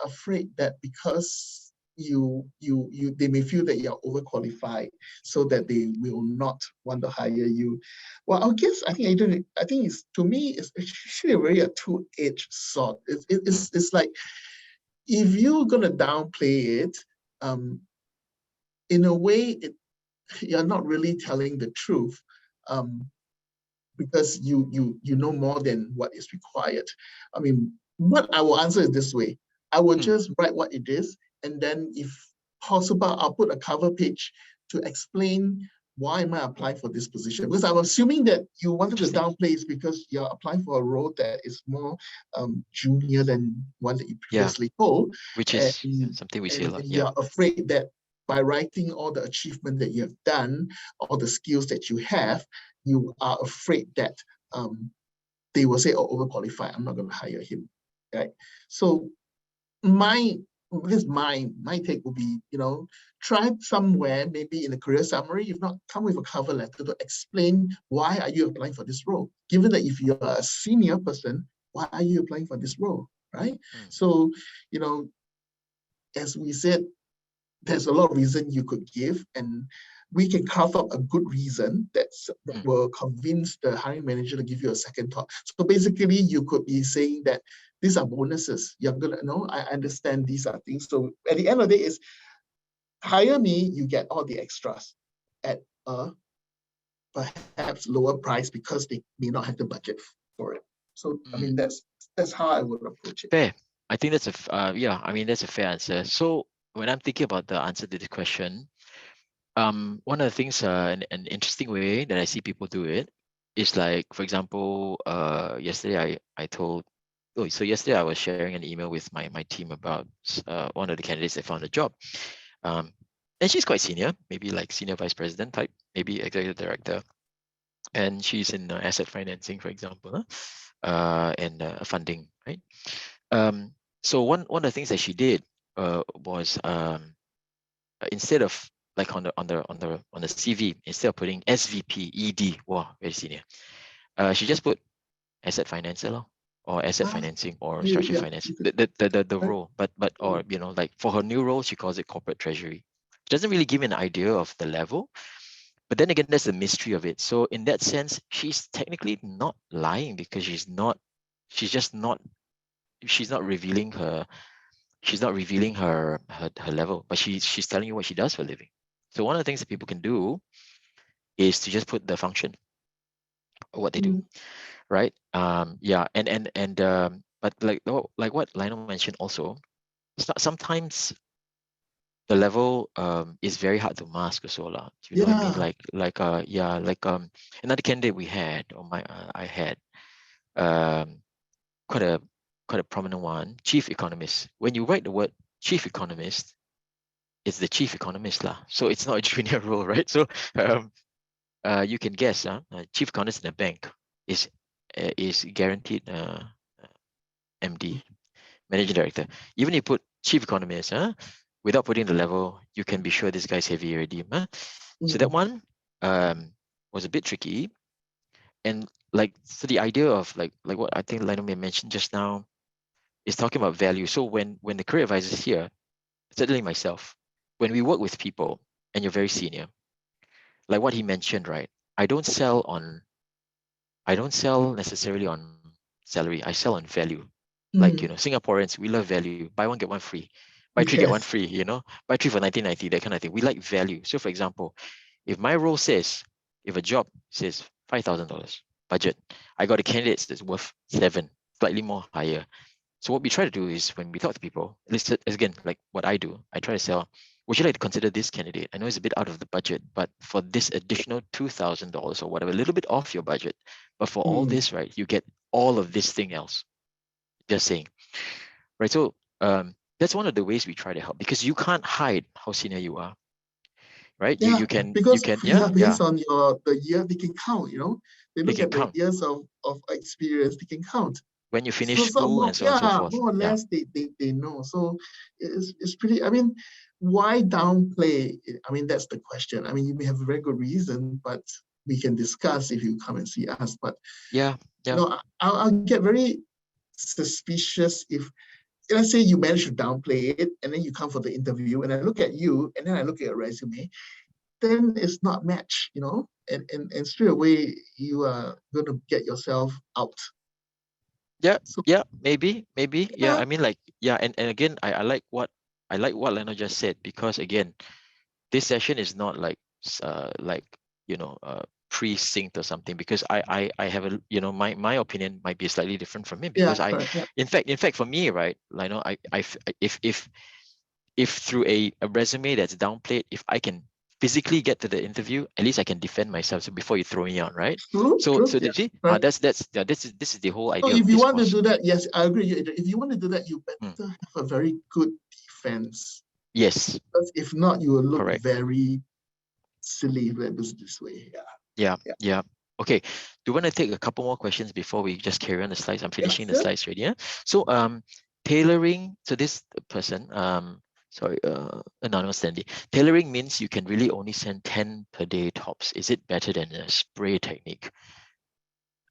afraid that because they may feel that you're overqualified, so that they will not want to hire you. Well, I think it's, to me, it's actually a very two-edged sword. It's like, if you're gonna downplay it, in a way, you're not really telling the truth. Because you know more than what is required. I mean, what I will answer is this way. I will just write what it is, and then if possible, I'll put a cover page to explain why am I applying for this position. Because I'm assuming that you wanted to downplay it because you're applying for a role that is more junior than one that you previously hold. Which And, is something we see a lot. and Yeah. you're afraid that by writing all the achievement that you have done, all the skills that you have, you are afraid that they will say, "Oh, overqualified. I'm not going to hire him." Right. So my take would be, try somewhere, maybe in a career summary, if not, come with a cover letter to explain why are you applying for this role. Given that if you're a senior person, why are you applying for this role, right? So, as we said, there's a lot of reason you could give, and we can carve up a good reason that will convince the hiring manager to give you a second thought. So basically, you could be saying that these are bonuses. You're gonna know. I understand these are things. So at the end of the day, is hire me. You get all the extras at a perhaps lower price because they may not have the budget for it. So I mean, that's how I would approach it. Fair. I think that's I mean, that's a fair answer. So when I'm thinking about the answer to this question, one of the things, an interesting way that I see people do it is like, for example, yesterday yesterday I was sharing an email with my team about one of the candidates that found a job. And she's quite senior, maybe like senior vice president type, maybe executive director. And she's in asset financing, for example, and funding, right? So one of the things that she did was instead of like on the CV, instead of putting SVP ED, wow, very senior, she just put asset financer or asset financing or structured finance, the role, but or like for her new role, she calls it corporate treasury. She doesn't really give an idea of the level, but then again, that's the mystery of it. So in that sense, she's technically not lying because she's not revealing her level, but she's telling you what she does for a living. So one of the things that people can do is to just put the function, what they do, right? Yeah, but like what Lionel mentioned also, sometimes the level is very hard to mask also lah. You know what I mean? Another candidate we had, or I had, quite a prominent one, chief economist. When you write the word chief economist, it's the chief economist lah. So it's not a junior role, right? So you can guess, chief economist in a bank is guaranteed MD, managing director. Even if you put chief economist, without putting the level, you can be sure this guy's heavy already. Huh? So that one was a bit tricky. And like, so the idea of like what I think Lionel may mentioned just now is talking about value. So when the career advisor is here, certainly myself, when we work with people and you're very senior, like what he mentioned, right? I don't sell necessarily on salary. I sell on value. Like, Singaporeans, we love value. Buy one, get one free. Buy three, get one Yes. free, Buy three for 1990, that kind of thing. We like value. So for example, if my role says, if a job says $5,000 budget, I got a candidate that's worth 7, slightly more higher. So what we try to do is when we talk to people, at least again, like what I do, I try to sell, would you like to consider this candidate? I know it's a bit out of the budget, but for this additional $2,000 or whatever, a little bit off your budget, but for all this, right, you get all of this thing else. Just saying, right? So that's one of the ways we try to help, because you can't hide how senior you are, right? Yeah, You can, because yeah, based on the year they can count, They they look can at the count years of experience, they can count. when you finish So school more, and so on and so yeah, forth. more or Yeah, less they know. So it's pretty, I mean, why downplay? I mean, that's the question. I mean, you may have a very good reason, but we can discuss if you come and see us. But yeah, yeah. I'll get very suspicious if, let's say, you manage to downplay it and then you come for the interview and I look at you and then I look at your resume, then it's not match, and straight away you are going to get yourself out. Yeah, So yeah, maybe. Yeah, yeah, I mean, like, yeah, and again, I like what Leno just said, because again, this session is not like pre-synced or something, because I have a my opinion might be slightly different from him, yeah, because I correct, yeah. in fact for me, right, like, if through a resume that's downplayed, if I can physically get to the interview, at least I can defend myself. So before you throw me out, right? True, So true, so yeah, did you? right. This is the whole So idea of if you this want to course. do that, yes, I agree. If you want to do that, you Mm. better have a very good defense. Yes, Because if not, you will look correct. very silly if it was this way. Yeah. Yeah. Okay. Do you want to take a couple more questions before we just carry on the slides? I'm Yeah, finishing the sure. slides already. Yeah. So tailoring. So this person, sorry, anonymous Sandy. Tailoring means you can really only send 10 per day tops. Is it better than a spray technique?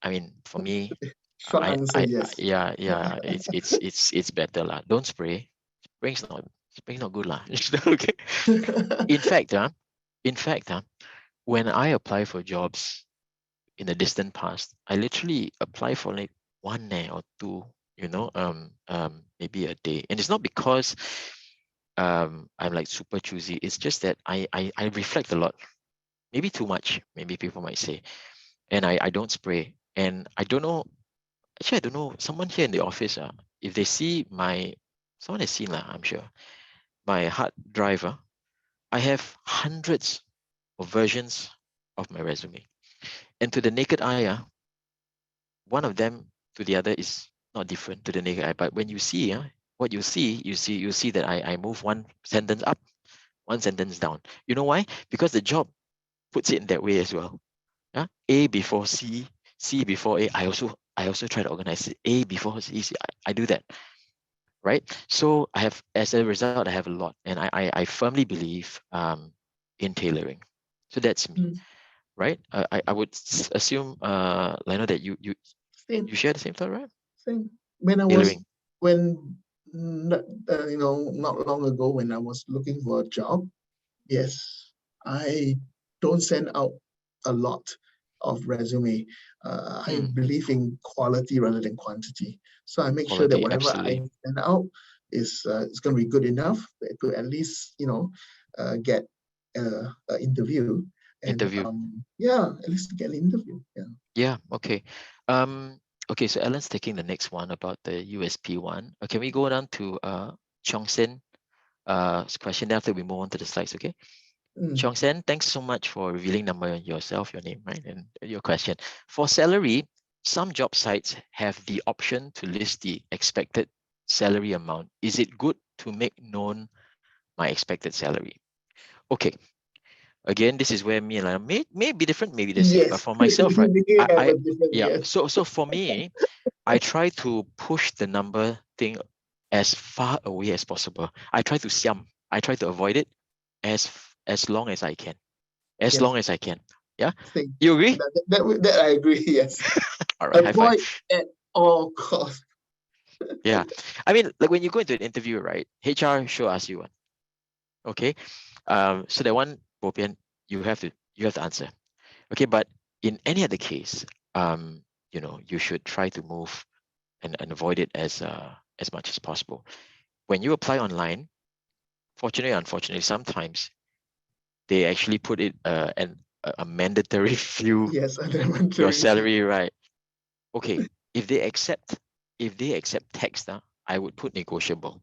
I mean, for me, Short answer, yes. yeah, it's better lah. Don't spray. Spraying's not good lah. Okay. In fact, when I apply for jobs in the distant past, I literally apply for like one or two, maybe a day. And it's not because I'm like super choosy. It's just that I reflect a lot, maybe too much, maybe people might say. And I don't spray. And I don't know, actually I don't know, someone here in the office, if they see someone has seen lah, I'm sure, my hard drive, I have hundreds of versions of my resume. And to the naked eye, one of them to the other is not different to the naked eye. But when you see, what you see that I move one sentence up, one sentence down. You know why? Because the job puts it in that way as well. Yeah? A before C, C before A. I also try to organize it. A before C, I do that. Right? So as a result, I have a lot. And I firmly believe in tailoring. So that's me. Right? I would assume, Lionel, that you Same, share the same thought, right? same. Tailoring. Not long ago when I was looking for a job, yes, I don't send out a lot of resume. I believe in quality rather than quantity. So I make sure that Quality, whatever I absolutely. send out is it's going to be good enough to at least get an interview. And Interview. yeah, at least get an interview. Yeah. Yeah, okay. Okay, so Ellen's taking the next one about the USP one. Can we go down to Chong Sen question after we move on to the slides, okay? Chong Sen, thanks so much for revealing yourself, your name, right? And your question. For salary, some job sites have the option to list the expected salary amount. Is it good to make known my expected salary? Okay. Again, this is where me and Lana may be different, maybe the same. But Yes, for myself, right? we have a different Yeah. yes. So for me, I try to push the number thing as far away as possible. I try to siam. I try to avoid it as long as I can. As Yes. long as I can. Yeah. Same. You agree? That I agree. Yes. All right. High five. Avoid at all costs. Yeah. I mean, like when you go into an interview, right? HR sure ask you one. Okay. So that one, Bopian, you have to answer. Okay. But in any other case, you should try to move and avoid it as much as possible. When you apply online, fortunately, unfortunately, sometimes they actually put it a mandatory few Yes, your elementary. salary, right? Okay, if they accept text, I would put negotiable.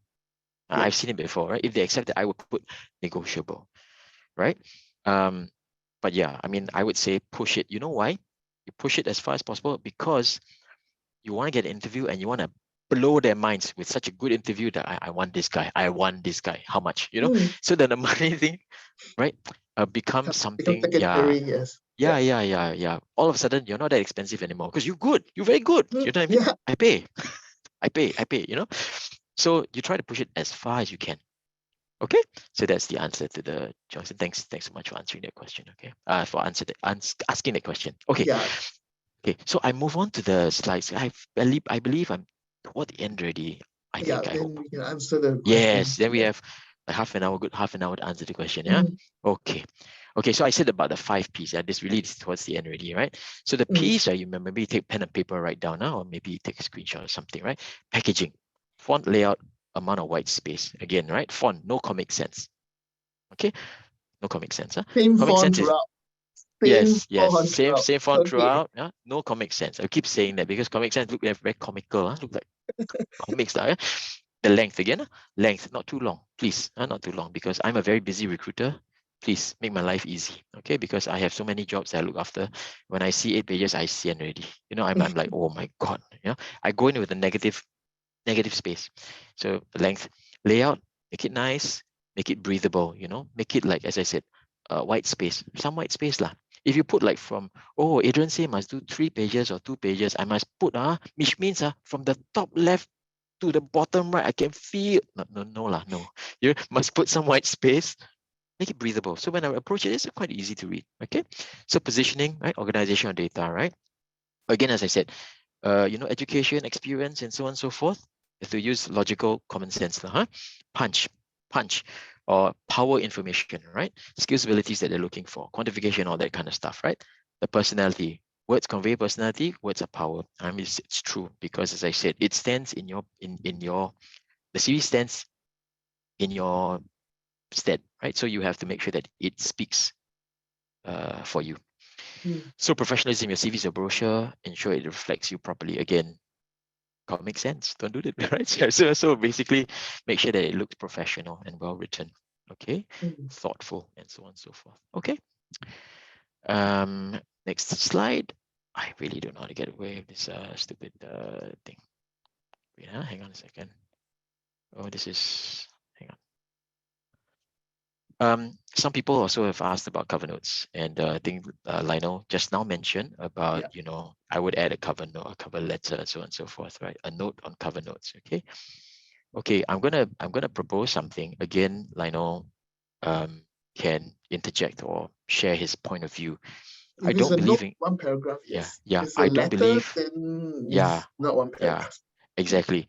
Yeah. I've seen it before, right? If they accept it, I would put negotiable, right? Um, but yeah, I mean, I would say push it. You know why? You push it as far as possible because you want to get an interview and you want to blow their minds with such a good interview that I want this guy. I want this guy. How much? So then the money thing, right? Becomes Become something, secondary. Yes. yeah. All of a sudden, you're not that expensive anymore because you're good. You're very good. You know what I mean? Yeah. I pay. I pay. So you try to push it as far as you can. Okay. So that's the answer to the Johnson. Thanks so much for answering that question. Okay. For asking that question. Okay. Yeah. Okay. So I move on to the slides. I believe I'm toward the end already. I Yeah. think, I Then hope. we can answer the Yes, questions. then we Yeah. have a good half an hour to answer the question. Yeah. Mm, Okay. Okay. So I said about the 5 Ps. Yeah. This really is towards the end already, right? So the mm. Ps, right? You remember, maybe take pen and paper, write down now, or maybe take a screenshot or something, right? Packaging, font layout, amount of white space. Again, right? Font, no Comic Sans. Okay. No Comic Sans. Huh? Same Comic font Sans is throughout. Same yes, font same throughout. font Okay. throughout. Yeah. No Comic Sans. I keep saying that because Comic Sans look very comical. Look like comics. Yeah? The length again, length, not too long, please, not too long, because I'm a very busy recruiter. Please make my life easy, okay? Because I have so many jobs that I look after. When I see 8 pages, I see already. I'm like, oh my god. I go in with a negative space. So length, layout, make it nice, make it breathable. Make it like, as I said, white space, some white space lah. If you put like from, oh, Adrian say must do 3 pages or 2 pages, I must put which means from the top left to the bottom right, I can feel no. You must put some white space, make it breathable. So when I approach it, it's quite easy to read. Okay. So positioning, right? Organization of data, right? Again, as I said, education, experience, and so on and so forth. You have to use logical common sense, huh? Punch, or power information, right? Skills, abilities that they're looking for, quantification, all that kind of stuff, right? The personality, words convey personality, words are power. I mean, it's true because, as I said, it stands in your the series stands in your stead, right? So you have to make sure that it speaks for you. Mm. So professionalism, your CV is a brochure, ensure it reflects you properly. Again, comic sense. Don't do that, right? So basically, make sure that it looks professional and well written. Okay, Mm. thoughtful, and so on and so forth. Okay. Next slide. I really don't know how to get away with this stupid thing. Wait, hang on a second. Oh, this is. Hang on. Some people also have asked about cover notes, and I think Lionel just now mentioned about, Yeah. I would add a cover note, a cover letter, and so on and so forth, right? A note on cover notes. Okay. I'm gonna propose something again. Lionel can interject or share his point of view. I If it's don't a believe note, in one paragraph, yeah, yes. yeah. If it's a I don't letter, believe then yeah, it's not one yeah, paragraph. exactly.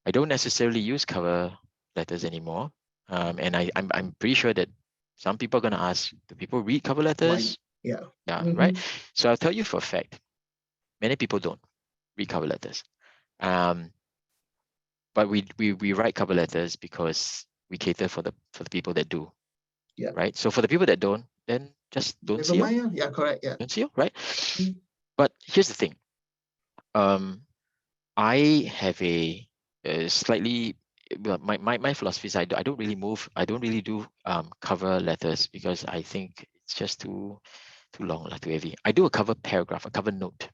I don't necessarily use cover letters anymore. And I'm pretty sure that some people are gonna ask, do people read cover Why? letters? Yeah. Yeah, right. Mm-hmm. So I'll tell you for a fact, many people don't read cover letters. Um, but we write cover letters because we cater for the people that do, Yeah. right? So for the people that don't, then just don't Never see you, mind. Yeah, correct. Yeah. don't see you, right? Mm. But here's the thing. I have a slightly well, my philosophy is I don't really do cover letters because I think it's just too long, like too heavy. I do a cover paragraph, a cover note.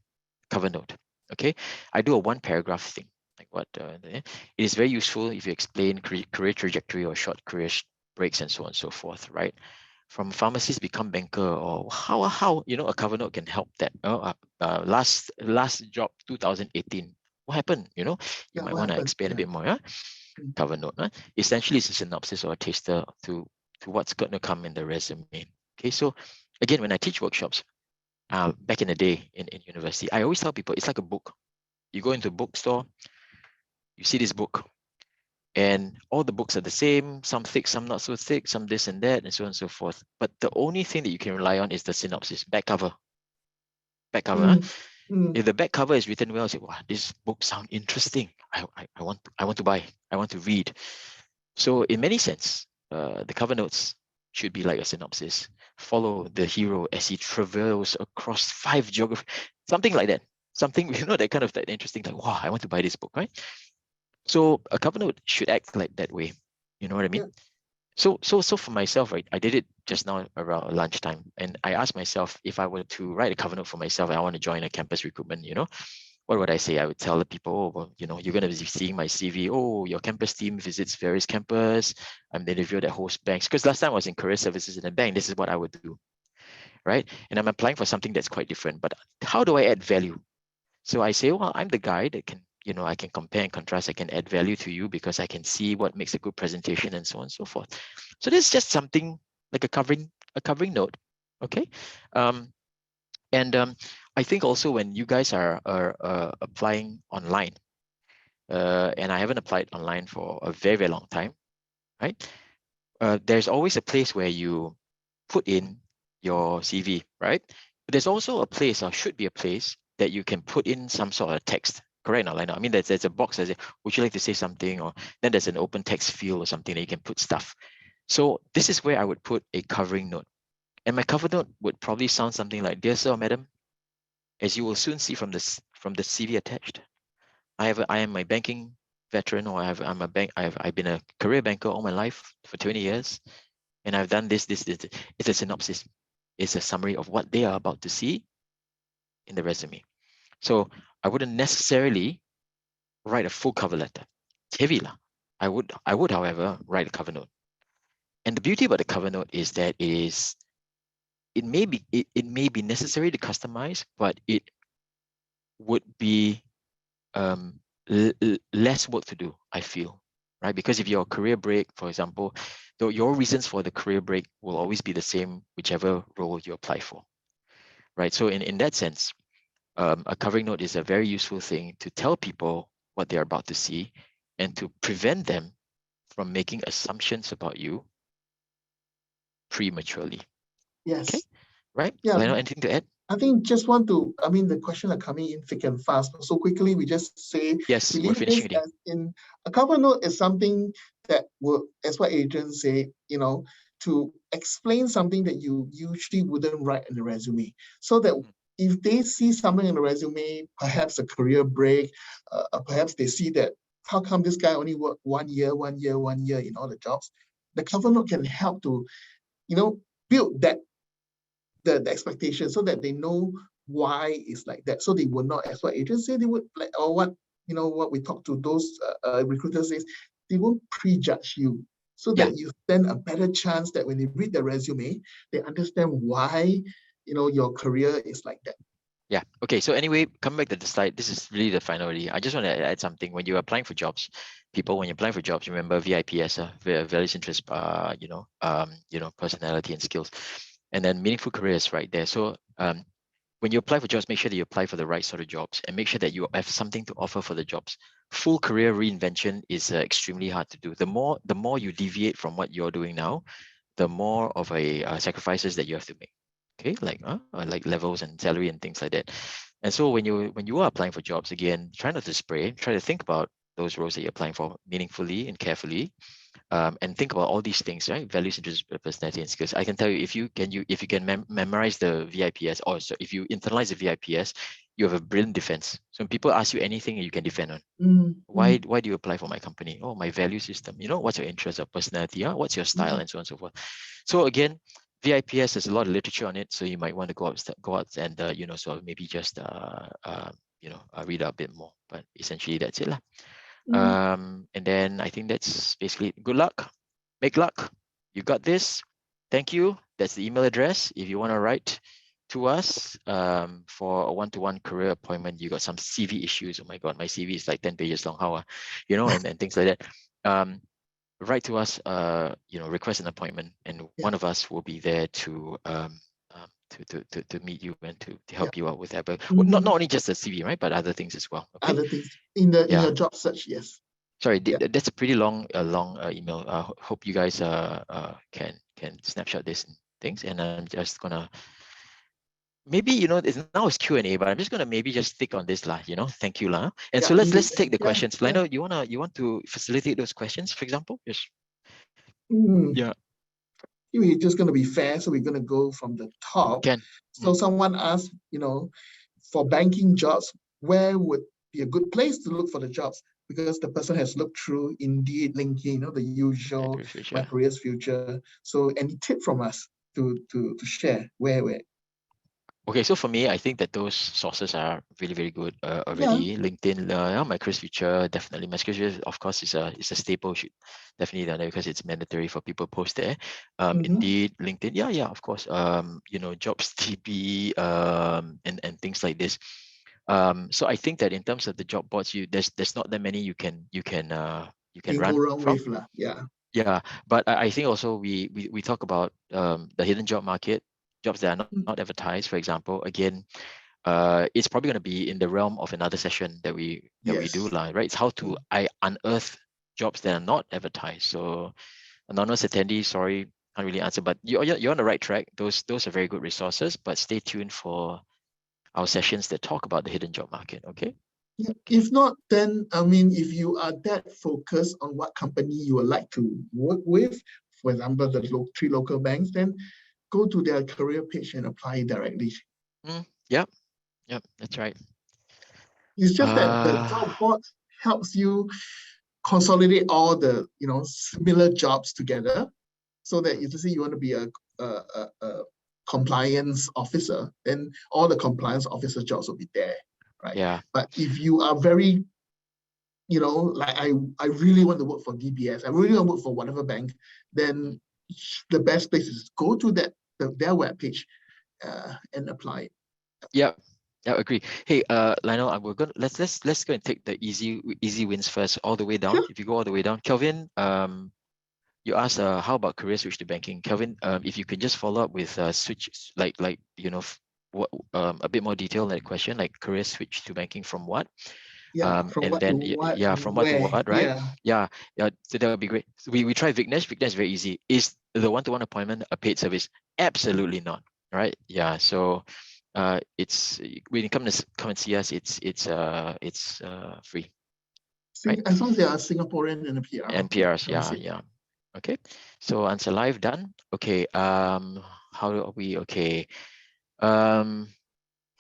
Okay, I do a one paragraph thing. Like what it is very useful if you explain career trajectory or short career breaks and so on and so forth, right? From pharmacist become banker, or how a cover note can help that. Last job 2018. What happened? You Yeah. might What want to happened? explain a Yeah. bit more. Yeah. cover note. Essentially, it's a synopsis or a taster to what's going to come in the resume. Okay, so again, when I teach workshops, back in the day in university, I always tell people it's like a book. You go into a bookstore, you see this book, and all the books are the same, some thick, some not so thick, some this and that, and so on and so forth. But the only thing that you can rely on is the synopsis, back cover. Back cover. Mm, mm, If the back cover is written well, you say, wow, this book sounds interesting. I want to buy, I want to read. So in many sense, the cover notes should be like a synopsis. Follow the hero as he travels across 5 geography, something like that. Something, that kind of that interesting, like, wow, I want to buy this book, right? So a cover note should act like that way. You know what I mean? yeah. So for myself, right, I did it just now around lunchtime, and I asked myself if I were to write a cover note for myself, I want to join a campus recruitment, what would I say? I would tell the people, oh, well, you're going to be seeing my CV. Oh, your campus team visits various campus. I'm the interviewer that hosts banks. Because last time I was in career services in a bank, this is what I would do, right? And I'm applying for something that's quite different. But how do I add value? So I say, well, I'm the guy that can, I can compare and contrast. I can add value to you because I can see what makes a good presentation and so on and so forth. So this is just something like a covering note, okay? And I think also when you guys are applying online, and I haven't applied online for a very, very long time, right? There's always a place where you put in your CV, right? But there's also a place, or should be a place, that you can put in some sort of text. Correct, Lionel? I mean, there's a box that says, would you like to say something? Or then there's an open text field or something that you can put stuff. So this is where I would put a covering note. And my cover note would probably sound something like, dear sir or madam, as you will soon see from the CV attached, I am a banking veteran, or I've been a career banker all my life for 20 years, and I've done this. It's a synopsis. It's a summary of what they are about to see in the resume. So I wouldn't necessarily write a full cover letter. It's heavy lah. I would, however, write a cover note. And the beauty about the cover note is that it may be necessary to customize, but it would be less work to do, I feel, right? Because if your career break, for example, your reasons for the career break will always be the same, whichever role you apply for, right? So in that sense, a covering note is a very useful thing to tell people what they're about to see and to prevent them from making assumptions about you prematurely. Okay, Yes. right? Yeah. Lionel, anything to add? I think just want to, I mean, the questions are coming in thick and fast. So quickly, we just say, Yes, we we're leave finishing this already. as in a cover note is something that will, as what agents say, to explain something that you usually wouldn't write in the resume. So that if they see something in the resume, perhaps a career break, perhaps they see that, how come this guy only worked 1 year in all the jobs? The cover note can help to, build that the expectation so that they know why it's like that. So they will not, as what agents say, they would like, or what we talk to those recruiters is, they won't prejudge you, so Yeah. that you stand a better chance that when they read the resume, they understand why your career is like that. Yeah. Okay. So anyway, coming back to the slide, this is really the final already. I just want to add something. When you're applying for jobs, when you're applying for jobs, remember VIPS, various interest, personality and skills, and then meaningful careers right there. So when you apply for jobs, make sure that you apply for the right sort of jobs, and make sure that you have something to offer for the jobs. Full career reinvention is extremely hard to do. The more you deviate from what you're doing now, the more of a sacrifices that you have to make. Okay, like levels and salary and things like that. And so when you are applying for jobs, again, try not to spray. Try to think about those roles that you're applying for meaningfully and carefully, and think about all these things, right? Values, interests, personality, and skills. I can tell you, if you can memorize the VIPS, or so if you internalize the VIPS, you have a brilliant defense. So when people ask you anything, you can defend on. Why do you apply for my company? Oh, my value system. What's your interest or personality? What's your style, and so on and so forth. So again, VIPS has a lot of literature on it, so you might want to go out and sort of maybe just read a bit more. But essentially, that's it lah. And then I think that's basically it. Good luck, make luck. You got this. Thank you. That's the email address if you want to write to us for a one-to-one career appointment. You got some CV issues. Oh my God, my CV is like 10 pages long. How, and things like that. write to us, request an appointment, and one of us will be there to meet you and to help you out with that. But not only just the CV, right, but other things as well. Okay. Other things in your job search, yes. Sorry, Yeah. that's a pretty long email. Hope you guys can snapshot these things, and I'm just gonna maybe it's Q&A, but I'm just gonna maybe just stick on this lah. Thank you lah. And so let's take the questions. Lionel, you want to facilitate those questions, for example? Yes. Yeah. We're just going to be fair, so we're going to go from the top. So someone asked, for banking jobs, where would be a good place to look for the jobs? Because the person has looked through Indeed, LinkedIn, the usual, My Careers Future. So any tip from us to share where? Okay, so for me, I think that those sources are really, very good already. Yeah. LinkedIn, My Careers Future, definitely. My Careers Future, of course, is a staple. Should definitely done it because it's mandatory for people post there. Indeed, LinkedIn, yeah, of course. Jobs TP, and things like this. So I think that in terms of the job boards, there's not that many you can run from. Yeah, but I think also we talk about the hidden job market. Jobs that are not advertised, for example, again, it's probably going to be in the realm of another session that we do, right? It's how to unearth jobs that are not advertised. So anonymous attendee, sorry, can't really answer, but you're on the right track. Those are very good resources, but stay tuned for our sessions that talk about the hidden job market. Okay. Yeah. Okay. If not, then if you are that focused on what company you would like to work with, for example, the 3 local banks, then go to their career page and apply directly. Yep, that's right. It's just that the job board helps you consolidate all the similar jobs together, so that if you say you want to be a compliance officer, then all the compliance officer jobs will be there, right? Yeah. But if you are very like I really want to work for DBS, I really want to work for whatever bank, then the best place is go to their webpage and apply. Yeah, agree. Hey, Lionel, let's go and take the easy wins first, all the way down. Sure. If you go all the way down, Kelvin, you asked how about career switch to banking. Kelvin, if you can just follow up with switch, like what a bit more detail on that question, like career switch to banking from what? From what to what? From what to what, right? Yeah. So that would be great. So we try Vignesh. Vignesh is very easy. Is the one-to-one appointment a paid service? Absolutely not. Right? Yeah. So it's when you come and see us, it's free. Right? As long as they are Singaporean and a PR. And PRs, yeah. Okay. So answer live, done. Okay. How are we? Okay.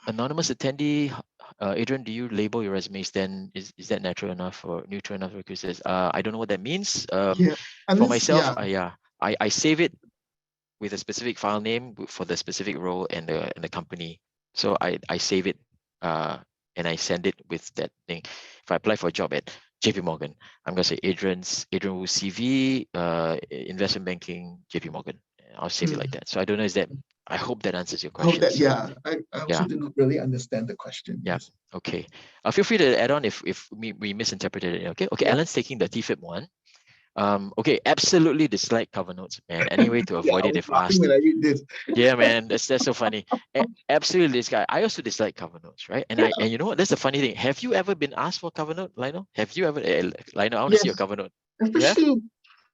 Anonymous attendee, Adrian, do you label your resumes then? Is that natural enough or neutral enough? Recruiters? I don't know what that means. For myself, I save it with a specific file name for the specific role and the company. So I save it and I send it with that thing. If I apply for a job at JP Morgan, I'm gonna say Adrian Wu CV, investment banking, JP Morgan. I'll save it like that. So I don't know, I hope that answers your question. I also didn't really understand the question. Yeah. Yes. Okay. Feel free to add on if we misinterpreted it. Okay. Okay. Yeah. Alan's taking the TFIP one. Okay. Absolutely dislike cover notes, man. Any way to avoid it if asked. When I read this. Yeah, man. That's so funny. Absolutely, this guy. I also dislike cover notes, right? And and you know what? That's the funny thing. Have you ever been asked for cover note, Lionel? Have you ever, Lionel? I want to see your cover note. Especially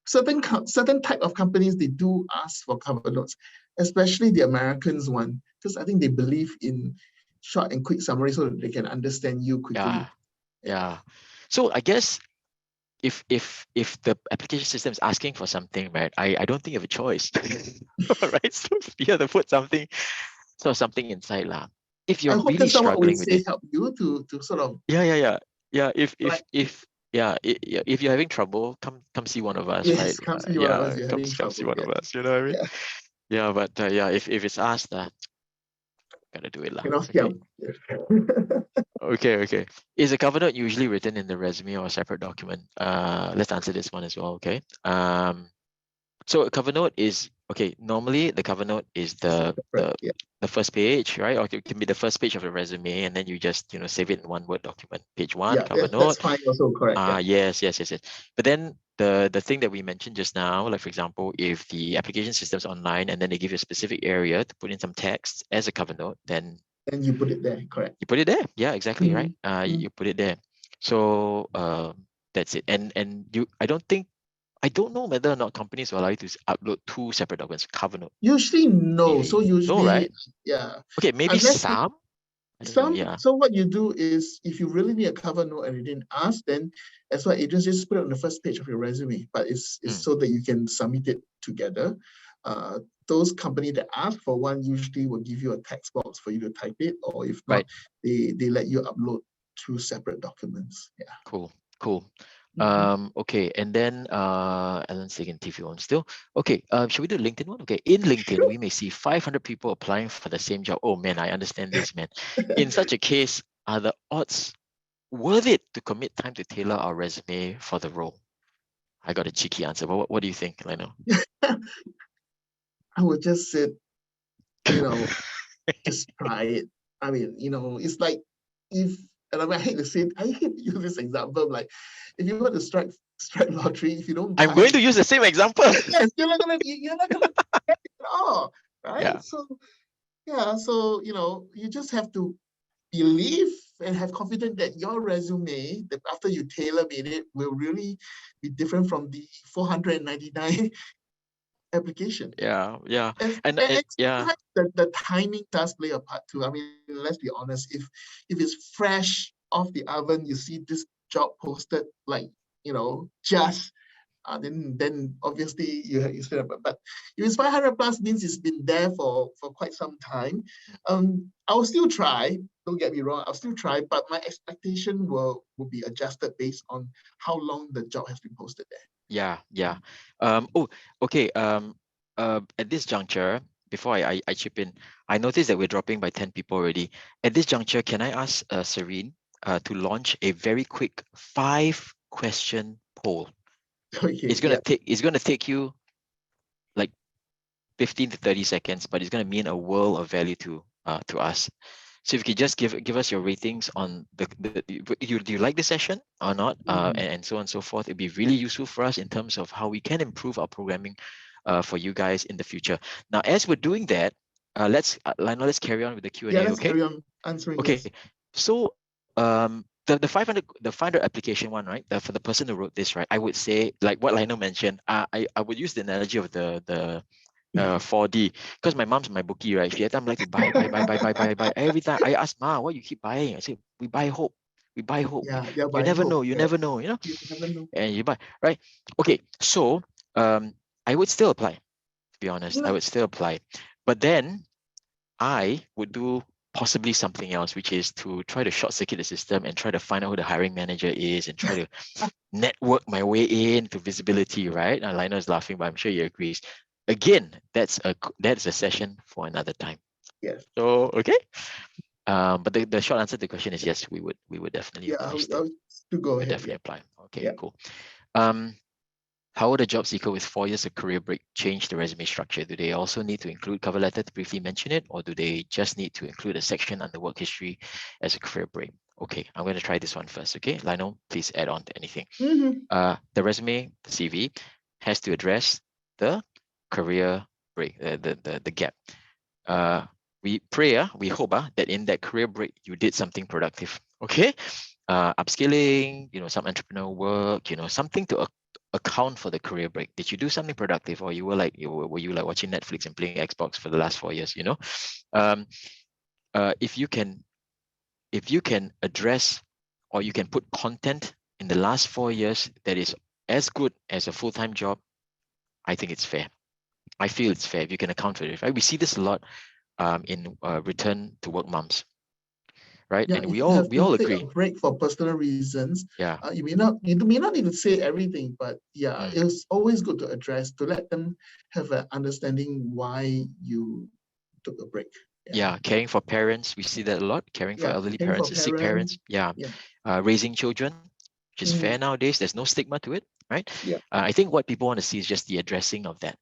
certain type of companies, they do ask for cover notes, especially the Americans one, because I think they believe in short and quick summary so that they can understand you quickly. Yeah. So I guess if the application system is asking for something, right, I don't think you have a choice. Right? So you have to put something inside lah. If you're really struggling with it, help you to sort of yeah. If you're having trouble, come see one of us, right? Come see one of us. Come see one of us. You know what I mean? Yeah, but if it's asked, gotta do it lah. Okay. Is a cover note usually written in the resume or a separate document? Let's answer this one as well. Okay. So a cover note is okay. Normally, the cover note is Separate, yeah. the first page, right? Or it can be the first page of the resume, and then you just save it in one Word document. Page one, Yeah, cover that's note. fine. Also correct. Yeah. Yes. But then the thing that we mentioned just now, like for example, if the application system's online and then they give you a specific area to put in some text as a cover note, then And you put it there. Correct. you put it there. Yeah, exactly, right. Mm. You put it there. So that's it. And I don't know whether or not companies will allow you to upload two separate documents, cover note, Usually no. So CV. No, usually, right? yeah. Okay, maybe Unless some. I don't know. some, Yeah. so what you do is if you really need a cover note and you didn't ask, then that's why agents just put it on the first page of your resume, but it's Mm, so that you can submit it together. uh, those companies that ask for one usually will give you a text box for you to type it, or if not, right. they let you upload two separate documents. Yeah. Cool. Mhm. Okay, and then Alan's taking TV on still. Okay, should we do LinkedIn one? Okay, in LinkedIn, Sure. we may see 500 people applying for the same job. Oh man, I understand this, man. In such a case, are the odds worth it to commit time to tailor our resume for the role? I got a cheeky answer, but what do you think, Lino? I would just say, you know, just try it. I mean, it's like if, and I hate to say, I hate to use this example, like if you want to strike lottery, if you don't I'm buy, going to use the same example. yes, you're not gonna get it at all, right? Yeah, So yeah, so you just have to believe and have confidence that your resume, that after you tailor made it, will really be different from the 499 application. yeah, And yeah, sometimes the timing does play a part too. I mean, let's be honest. If it's fresh off the oven, you see this job posted like just then obviously you spend. But if it's 500 plus, means it's been there for quite some time. I'll still try. Don't get me wrong. I'll still try, but my expectation will be adjusted based on how long the job has been posted there. yeah. Oh, okay. At this juncture, before I chip in, I noticed that we're dropping by 10 people already. At this juncture, can I ask Serene to launch a very quick 5-question poll? Okay. Yeah. It's gonna take you like 15 to 30 seconds, but it's gonna mean a world of value to us. So if you could just give us your ratings on do you like the session or not, and so on and so forth, it'd be really useful for us in terms of how we can improve our programming for you guys in the future. Now, as we're doing that, Lionel, let's carry on with the Yeah. Q&A, Let's okay? carry on answering. Okay. Yes. So the 500 application one, right? For the person who wrote this, right? I would say, like what Lionel mentioned, I would use the analogy of the 4D, because my mom's my bookie, right? She had time like to buy. Every time I ask Ma, what you keep buying? I say, we buy hope. We buy hope. Yeah. They're You buying never hope. know. You Correct. never know. You never know. And you buy, right? Okay. So I would still apply. To be honest, I Yeah. would still apply, but then I would do possibly something else, which is to try to short circuit the system and try to find out who the hiring manager is and try to network my way into visibility, right? Now, Lionel is laughing, but I'm sure he agrees. Again, that's a session for another time. Yes. So okay. But the short answer to the question is yes, we would definitely Yeah. apply still. I'll still go We ahead. definitely Yeah. apply. Okay, Yeah. cool. Um, how would a job seeker with 4 years of career break change the resume structure? Do they also need to include cover letter to briefly mention it, or do they just need to include a section under work history as a career break? Okay, I'm going to try this one first. Okay, Lionel, please add on to anything. Mm-hmm. The resume, the CV, has to address the career break, the gap. We pray, we hope that in that career break you did something productive. Okay, upskilling, some entrepreneurial work, something to account for the career break. Did you do something productive, or were you like watching Netflix and playing Xbox for the last 4 years? Um, if you can address, or you can put content in the last 4 years that is as good as a full-time job, I think it's fair. I feel it's fair if you can account for it, right? We see this a lot in return to work moms, right? Yeah, And if we you all have we to all take a agree. break for personal reasons, Yeah. you may not need to say everything, but yeah, Mm. it's always good to address, to let them have an understanding why you took a break. Yeah. Yeah, caring for parents, we see that a lot. Caring for Yeah, elderly caring for parents, sick parents. parents. Yeah, Yeah. raising children. which is fair nowadays. There's no stigma to it, right? Yeah. I think what people want to see is just the addressing of that.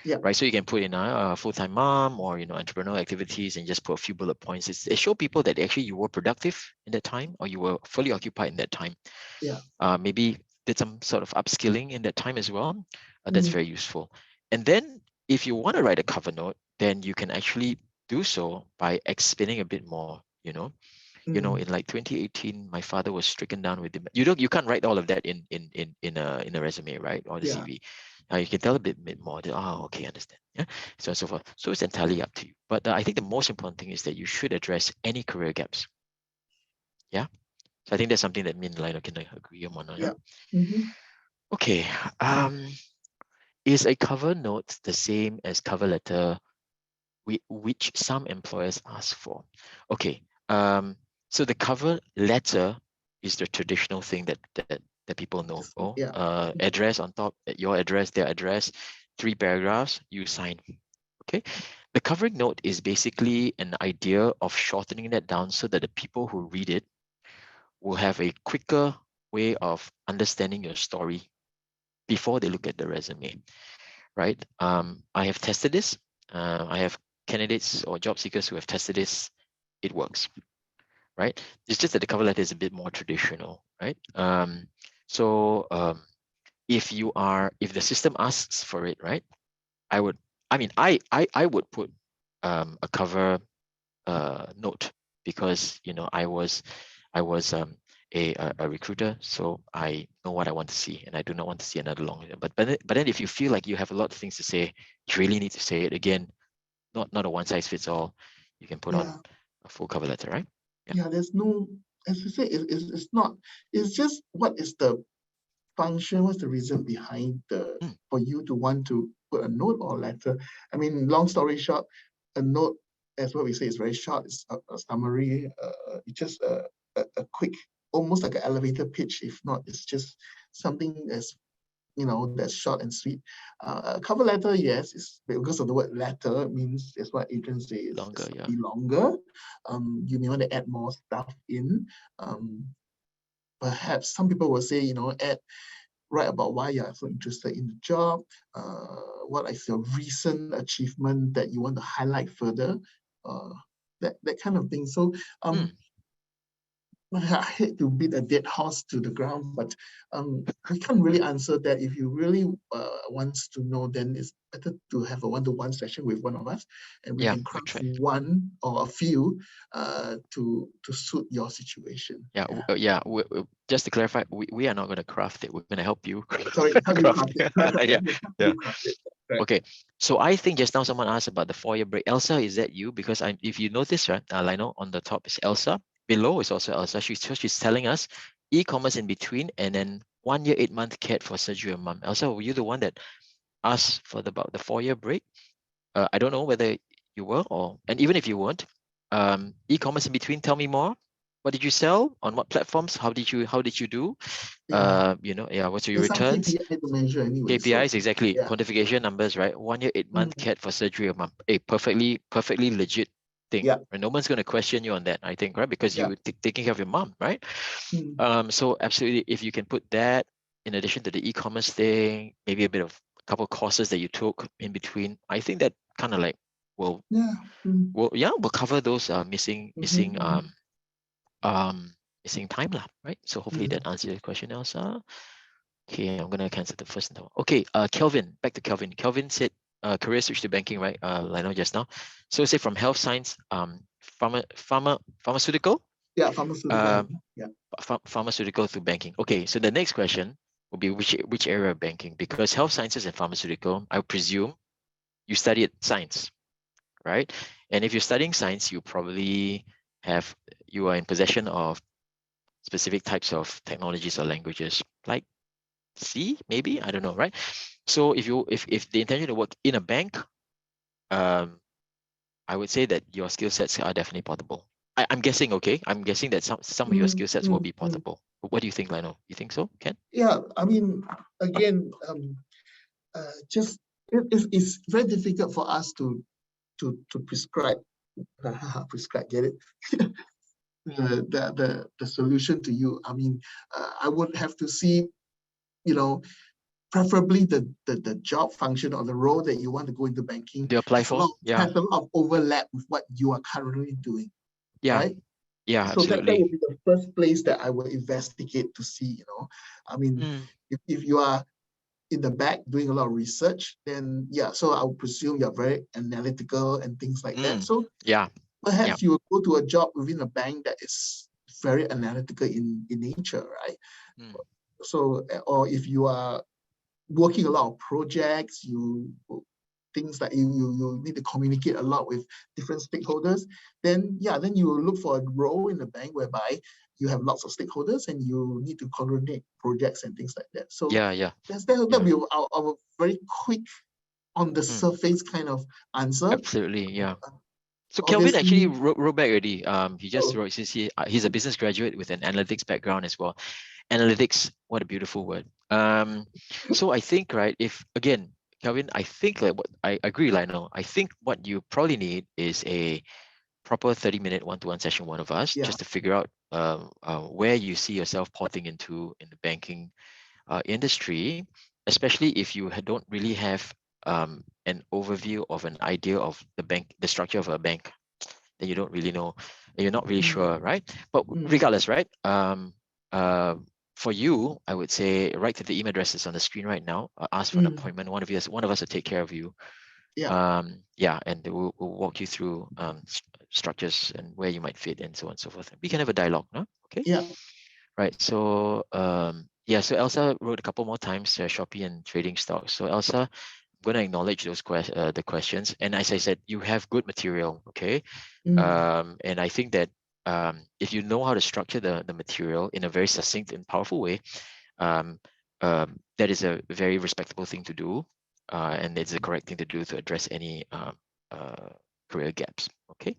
Yeah. Right. So you can put in a full-time mom or, entrepreneurial activities and just put a few bullet points. It show people that actually you were productive in that time or you were fully occupied in that time. Yeah. Maybe did some sort of upskilling in that time as well. That's very useful. And then if you want to write a cover note, then you can actually do so by expanding a bit more, in like 2018, my father was stricken down with you can't write all of that in a resume, right? Or the CV. You can tell a bit more. Okay, understand. Yeah, so on and so forth. So it's entirely up to you. But I think the most important thing is that you should address any career gaps. Yeah. So I think that's something that me and Lionel can agree on. Yeah. Okay. Is a cover note the same as cover letter, which some employers ask for? Okay. So the cover letter is the traditional thing that people know. Address on top, your address, their address, 3 paragraphs, you sign. Okay. The covering note is basically an idea of shortening that down so that the people who read it will have a quicker way of understanding your story before they look at the resume, right? I have tested this. I have candidates or job seekers who have tested this. It works, right? It's just that the cover letter is a bit more traditional, right? If the system asks for it, right? I would put a cover note because I was a recruiter, so I know what I want to see, and I do not want to see another long. But then if you feel like you have a lot of things to say, you really need to say it again. Not a one size fits all. You can put on a full cover letter, right? Yeah. There's no, as you say, it's not. It's just what is the function? What's the reason behind for you to want to put a note or letter? I mean, long story short, a note, as what we say, is very short. It's a summary. It's just a quick, almost like an elevator pitch. If not, it's just something that's that's short and sweet. A cover letter, yes, is because of the word letter. It means it's what agents say is longer, slightly longer. You may want to add more stuff in. Perhaps some people will say, write about why you're so interested in the job. What is your recent achievement that you want to highlight further? That kind of thing. So I hate to beat a dead horse to the ground, but we can't really answer that. If you really wants to know, then it's better to have a one-to-one session with one of us, and we can craft one or a few to suit your situation. Just to clarify, we are not going to craft it. We're going to help you. Sorry, help you craft it. Right. Okay, so I think just now someone asked about the 4-year break. Elsa, is that you? Because if you notice, right, Lionel, on the top is Elsa. Below is also Elsa. She's telling us e-commerce in between, and then 1 year, 8-month cat for surgery of mom. Elsa, were you the one that asked about the 4-year break? I don't know whether you were, and even if you weren't, e-commerce in between. Tell me more. What did you sell? On what platforms? How did you do? What's your returns? KPI to measure anyway. KPIs, exactly. Quantification numbers, right? 1 year, 8-month cat for surgery of mom. A perfectly legit thing. And no one's going to question you on that, I think, right? Because you're taking care of your mom, right? So absolutely, if you can put that in addition to the e-commerce thing, maybe a couple courses that you took in between, I think that kind of like will cover those missing time, right? So hopefully that answers your question, Elsa. Okay, I'm gonna cancel the first one. Okay, Kelvin, back to Kelvin. Kelvin said career switch to banking, right? I know just now. So say from health science, pharmaceutical. Pharmaceutical. Pharmaceutical to banking. Okay, so the next question will be which area of banking? Because health sciences and pharmaceutical, I presume you studied science, right? And if you're studying science, you probably you are in possession of specific types of technologies or languages, like C, maybe, I don't know, right? So if the intention to work in a bank, I would say that your skill sets are definitely portable. I'm guessing, okay? I'm guessing that some of your skill sets will be portable. What do you think, Lionel? You think so, Ken? Yeah, I mean, again, just it's very difficult for us to prescribe. Prescribe, get it? the solution to you. I mean, I would have to see, preferably the job function or the role that you want to go into banking To apply for? Yeah. has a lot of overlap with what you are currently doing, Yeah. right? Yeah, So that absolutely. would be the first place that I will investigate to see, I mean, if you are in the back doing a lot of research, then yeah, so I would presume you're very analytical and things like that. So Yeah. perhaps you will go to a job within a bank that is very analytical in nature, right? So, or if you are working a lot of projects, things that you need to communicate a lot with different stakeholders, then yeah, then you will look for a role in the bank whereby you have lots of stakeholders and you need to coordinate projects and things like that. So yeah. that'll be our very quick on the surface kind of answer. Absolutely, yeah. So Kelvin Obviously, actually wrote back already. He just oh, wrote, he's a business graduate with an analytics background as well. Analytics, what a beautiful word. So I think, right, if again, Kelvin, I think like what I agree, Lionel. I think what you probably need is a proper 30-minute one-to-one session, one of us, yeah, just to figure out where you see yourself porting into in the banking industry, especially if you don't really have an overview of an idea of the bank, the structure of a bank, then you don't really know, and you're not really sure, right? But regardless, right? For you, I would say write to the email addresses on the screen right now. Ask for an appointment. One of us will take care of you. yeah, Yeah, and we'll walk you through structures and where you might fit and so on and so forth. We can have a dialogue, no? Okay. yeah. Right. So yeah, so Elsa wrote a couple more times, Shopee and trading stocks. So Elsa, I'm going to acknowledge those the questions. And as I said, you have good material, okay? And I think that if you know how to structure the material in a very succinct and powerful way, um, that is a very respectable thing to do. And it's the correct thing to do to address any career gaps, okay?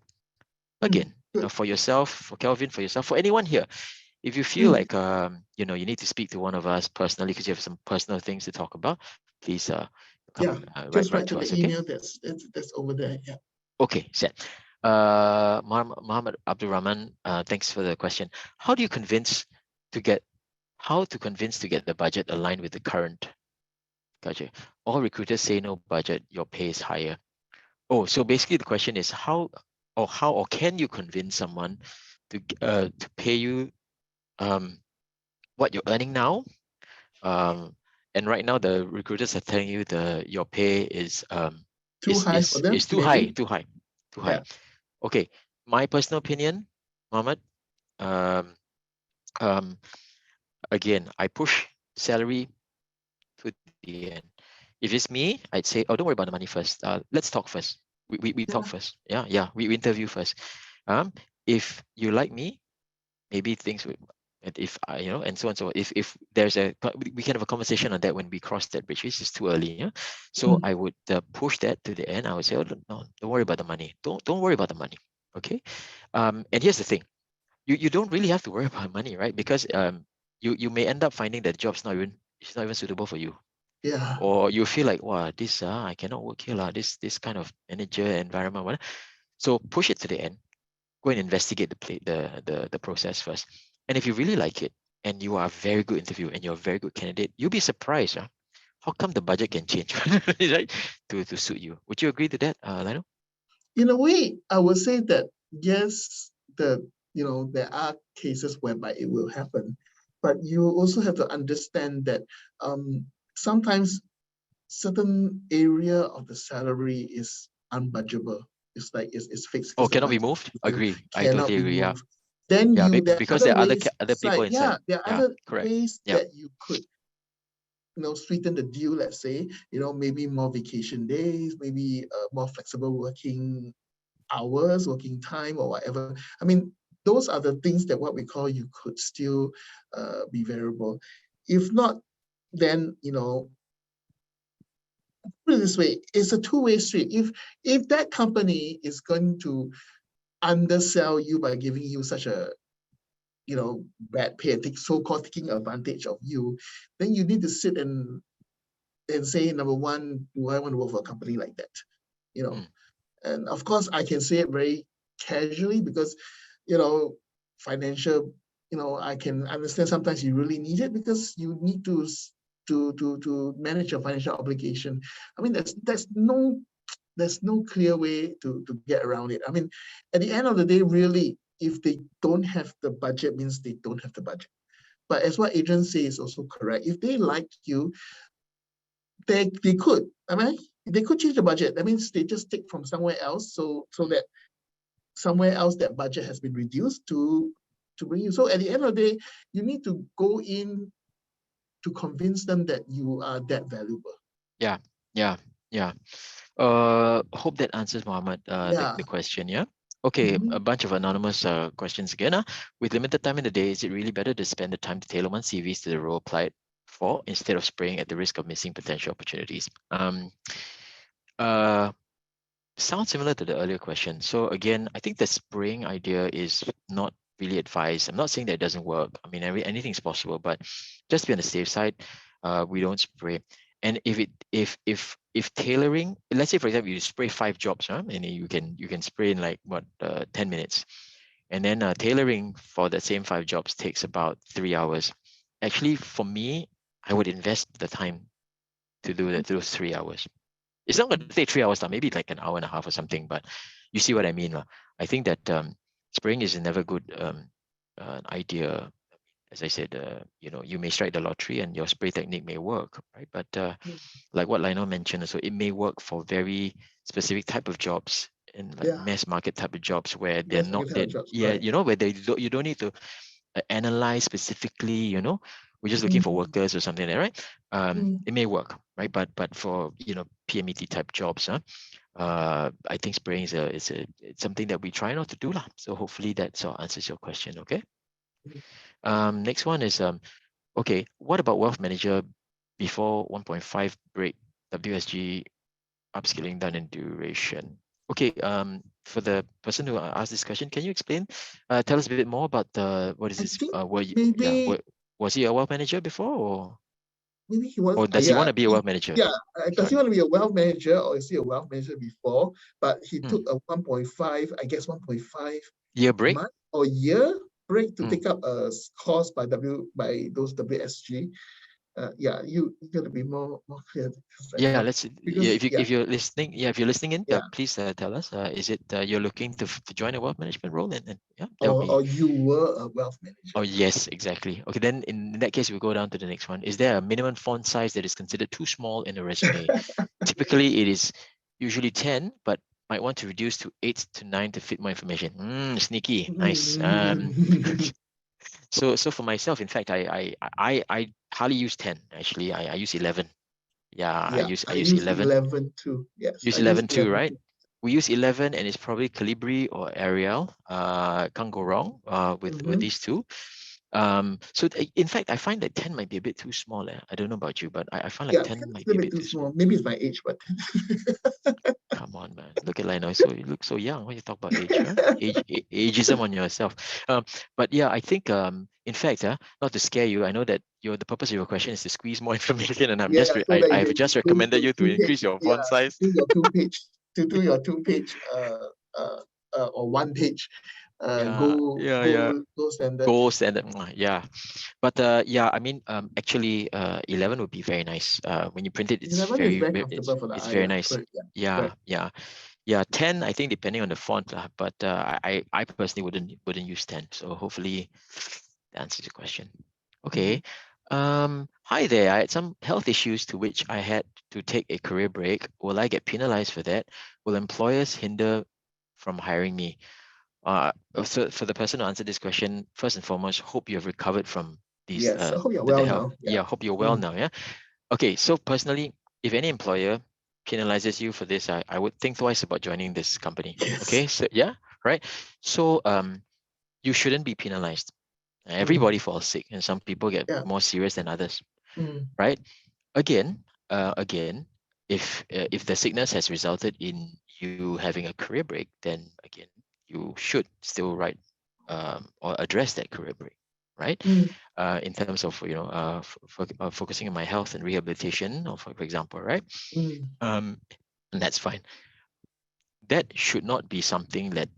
Again, for yourself, for Kelvin, for yourself, for anyone here, if you feel like you need to speak to one of us personally because you have some personal things to talk about, please come Just write write to to the us, okay? email that's over there. Yeah. Okay, set. Muhammad Abdul Rahman, thanks for the question. How to convince to get the budget aligned with the current budget? All recruiters say no budget, your pay is higher. Oh, so basically the question is how can you convince someone to pay you what you're earning now, and right now the recruiters are telling you your pay is Too high for them, too high, maybe. too high. Okay, my personal opinion, Mohammed, um, again, I push salary to the end. If it's me, I'd say, oh, don't worry about the money first. Let's talk first. We talk first. Yeah, we interview first. If you like me, maybe things would, and if I, and so on. So if there's we can have a conversation on that when we cross that bridge. It's just too early. Yeah. So I would push that to the end. I would say, oh, no, don't worry about the money. Don't worry about the money. Okay. And here's the thing. You don't really have to worry about money, right? Because you may end up finding that job's it's not even suitable for you. Yeah. Or you feel like, wow, this I cannot work here, this kind of manager environment. Whatever. So push it to the end. Go and investigate the process first. And if you really like it and you are a very good interview and you're a very good candidate, you'll be surprised. How come the budget can change right? to suit you? Would you agree to that, Lionel? In a way, I would say that yes, there are cases whereby it will happen, but you also have to understand that sometimes certain area of the salary is unbudgeable. It's like it's fixed Oh, because the cannot be budget moved? Agree. I cannot totally be agree. Yeah. moved. Then Yeah, there are because other there are ways other people inside. there are Yeah, other correct. ways Yeah. that you could sweeten the deal, let's say, maybe more vacation days, maybe more flexible working hours, working time, or whatever. I mean, those are the things that what we call you could still be variable. If not, then put it this way, it's a two-way street. If that company is going to undersell you by giving you such a bad pay and so-called taking advantage of you, then you need to sit and say, number one, do I want to work for a company like that? And of course I can say it very casually because financial, I can understand sometimes you really need it because you need to manage your financial obligation. I mean, there's no clear way to get around it. I mean, at the end of the day, really, if they don't have the budget, means they don't have the budget. But as what Adrian says is also correct. If they like you, they could. I mean, they could change the budget. That means they just take from somewhere else, so that somewhere else that budget has been reduced to bring you. So at the end of the day, you need to go in to convince them that you are that valuable. Yeah. Hope that answers Mohammed the question. Yeah. Okay, a bunch of anonymous questions again. With limited time in the day, is it really better to spend the time to tailor one's CVs to the role applied for instead of spraying at the risk of missing potential opportunities? Sounds similar to the earlier question. So again, I think the spraying idea is not really advised. I'm not saying that it doesn't work. I mean, anything's possible, but just to be on the safe side, we don't spray. And if tailoring, let's say for example, you spray 5 jobs, and you can spray in like 10 minutes, and then tailoring for the same 5 jobs takes about 3 hours. Actually, for me, I would invest the time to do those 3 hours. It's not going to take 3 hours, maybe like an hour and a half or something, but you see what I mean. I think that spraying is never good idea. As I said, you may strike the lottery and your spray technique may work, right? But like what Lionel mentioned, so it may work for very specific type of jobs and like mass market type of jobs where they're not, right. where you don't need to analyze specifically, we're just looking for workers or something like that, right? It may work, right? But for PMET type jobs, I think spraying is it's something that we try not to do lah. So hopefully that sort of answers your question. Okay. Next one is okay. What about wealth manager before 1.5 break WSG upskilling done in duration? Okay. For the person who asked this question, can you explain? Tell us a bit more about what is this? Was he a wealth manager before, or maybe he was? Or does he want to be a wealth manager? Yeah. Does he want to be a wealth manager, or is he a wealth manager before? But he took a 1.5, I guess 1.5 year break month or year break to take up a course by those WSG. Yeah, you got to be more clear. Yeah, if you're listening, if you're listening in, please tell us. Is it you're looking to join a wealth management role, and or you were a wealth manager? Oh yes, exactly. Okay, then in that case, we'll go down to the next one. Is there a minimum font size that is considered too small in a resume? Typically, it is usually 10, but might want to reduce to 8 to 9 to fit more information. Sneaky, nice. So for myself, in fact, I hardly use 10. Actually, I use 11. Yeah, I use 11. 11 too. Yes, use 11 too, right? We use 11, and it's probably Calibri or Arial. Can't go wrong with these two. So in fact, I find that 10 might be a bit too small. I don't know about you, but I find like 10 might be a bit too small. Maybe it's my age, but come on, man. Look at Lionel. So you look so young when you talk about age, huh? Ageism on yourself. But yeah, I think in fact, not to scare you, I know that the purpose of your question is to squeeze more information, and I have just recommended you to increase your font size. To do your 2-page or 1-page gold standard. Gold standard, yeah. But I mean, actually, 11 would be very nice. When you print it, it's very comfortable for the eye. It's very nice. Correct, Yeah. 10, I think, depending on the font, but I personally wouldn't use 10. So hopefully that answers the question. Okay. Hi there. I had some health issues to which I had to take a career break. Will I get penalized for that? Will employers hinder from hiring me? So for the person who answered this question, first and foremost, hope you have recovered from these. Yes, I hope you're well now. Yeah, hope you're well now. Yeah. Okay. So personally, if any employer penalizes you for this, I would think twice about joining this company. Yes. Okay. So yeah, right. So you shouldn't be penalized. Everybody falls sick, and some people get more serious than others. Right. Again, if the sickness has resulted in you having a career break, then again, you should still write or address that career break, right? In terms of focusing on my health and rehabilitation, or for example, right? And that's fine. That should not be something that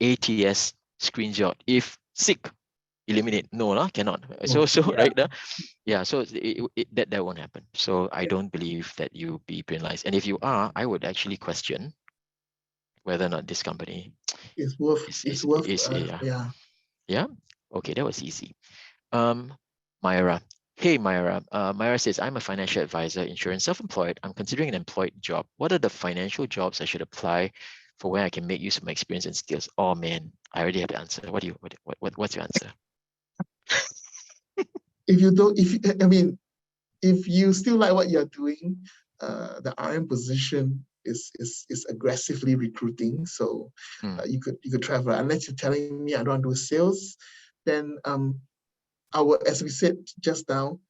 ATS screens out if Sick, eliminate. No, lah, cannot. Oh, So yeah. right now, yeah. So that won't happen. So I don't believe that you'll be penalized. And if you are, I would actually question whether or not this company It's worth. is It's is worth. is, yeah. Yeah. Yeah. Okay, that was easy. Myra. Hey, Myra. Myra says, I'm a financial advisor, insurance, self-employed. I'm considering an employed job. What are the financial jobs I should apply for where I can make use of my experience and skills? Oh man, I already have the answer. What's your answer? If you don't, I mean, if you still like what you're doing, the RM position is aggressively recruiting. So you could travel. Unless you're telling me I don't do sales, then as we said just now,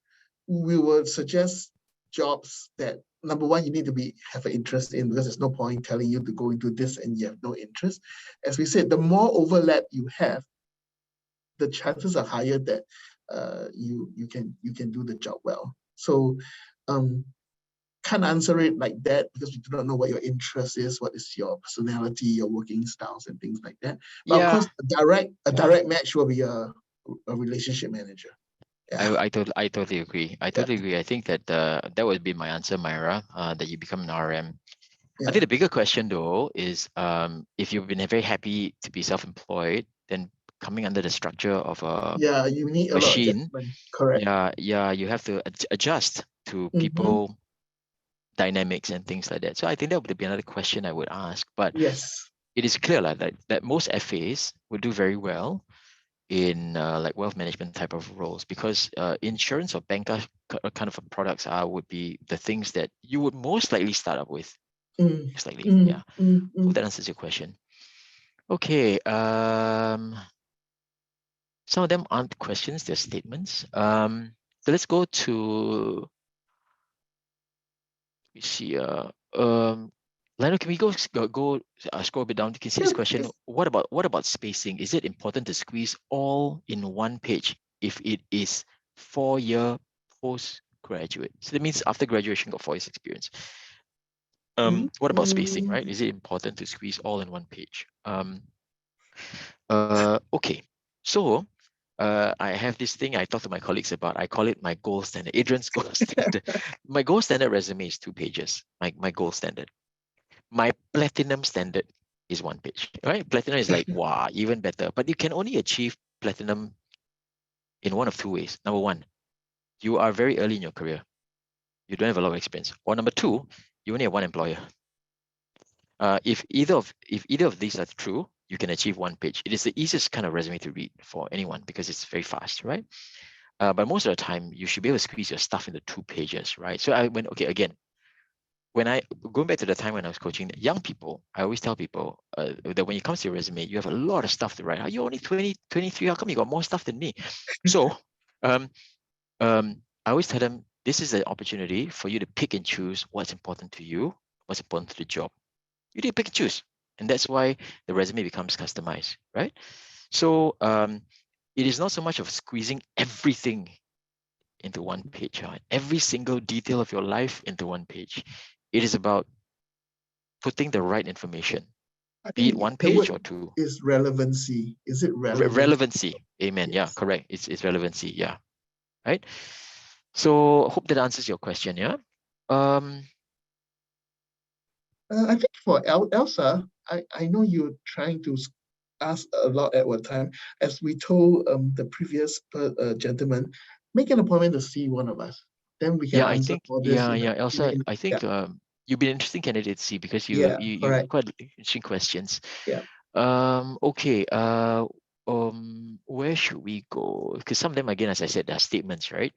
we would suggest jobs that number one you need to have an interest in, because there's no point telling you to go into this and you have no interest. As we said, the more overlap you have, the chances are higher that you can do the job well. So can't answer it like that because we do not know what your interest is, what is your personality, your working styles, and things like that. But of Yeah, course, a direct match will be a relationship manager. Yeah. I totally agree. I Yeah. totally agree. I think that that would be my answer, Myra, that you become an RM. I Yeah. think the bigger question though is if you've been very happy to be self-employed, then coming under the structure of a Yeah. You need a lot of machine, adjustment. Correct. yeah, you have to adjust to Mm-hmm. people dynamics and things like that. So I think that would be another question I would ask. But Yes. it is clear like, that most FAs would do very well in like wealth management type of roles, because insurance or banker kind of products would be the things that you would most likely start up with. Mm, Most likely, mm, yeah. mm, Hope mm. that answers your question. Okay. Some of them aren't questions, they're statements. So let's go to, let me see. Lionel, can we scroll a bit down? You can see this Yes, question. yes. What about spacing? Is it important to squeeze all in one page if it is 4-year postgraduate? So that means after graduation, got 4 years experience. Mm, What about spacing, right? mm. Is it important to squeeze all in one page? Okay. So I have this thing I talk to my colleagues about. I call it my gold standard, Adrian's gold standard. My gold standard resume is 2 pages, my gold standard. My platinum standard is 1 page, right? Platinum is like, wow, even better. But you can only achieve platinum in one of 2 ways. Number one, you are very early in your career. You don't have a lot of experience. Or number two, you only have one employer. If either of these are true, you can achieve 1 page. It is the easiest kind of resume to read for anyone because it's very fast, right? But most of the time, you should be able to squeeze your stuff into 2 pages, right? So when I going back to the time when I was coaching young people, I always tell people that when it comes to your resume, you have a lot of stuff to write. Are you only 20, 23? How come you got more stuff than me? So um, I always tell them this is an opportunity for you to pick and choose what's important to you, what's important to the job. You need to pick and choose. And that's why the resume becomes customized, right? So it is not so much of squeezing everything into 1 page, every single detail of your life into 1 page. It is about putting the right information, I be it think 1 the page word or 2. is relevancy. Is it relevant? Relevancy, amen. Yeah, Yes. correct. It's relevancy, yeah, right? So hope that answers your question, yeah? I think for Elsa, I know you're trying to ask a lot at one time. As we told the previous gentleman, make an appointment to see one of us. Then we can Yeah, I answer think, all this in Elsa, in I yeah, think you've been an interesting candidate to see because yeah, you correct. quite interesting questions. Yeah. Okay, where should we go? Because some of them, again, as I said, they're statements, right?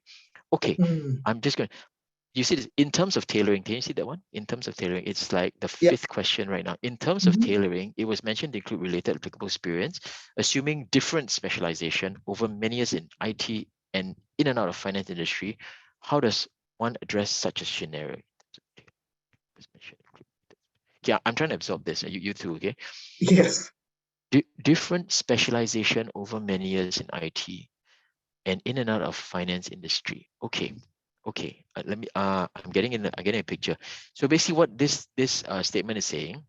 Okay, Mm, I'm just going, you see this, in terms of tailoring, can you see that one? In terms of tailoring, it's like the yeah. 5th question right now. In terms of Mhm. tailoring, it was mentioned to include related applicable experience, assuming different specialization over many years in IT and in and out of finance industry. How does one address such a scenario? Yeah, I'm trying to absorb this. You too, okay? Yes. Different specialization over many years in IT and in and out of finance industry. Okay, okay. Let me. I'm getting a picture. So basically, what this statement is saying.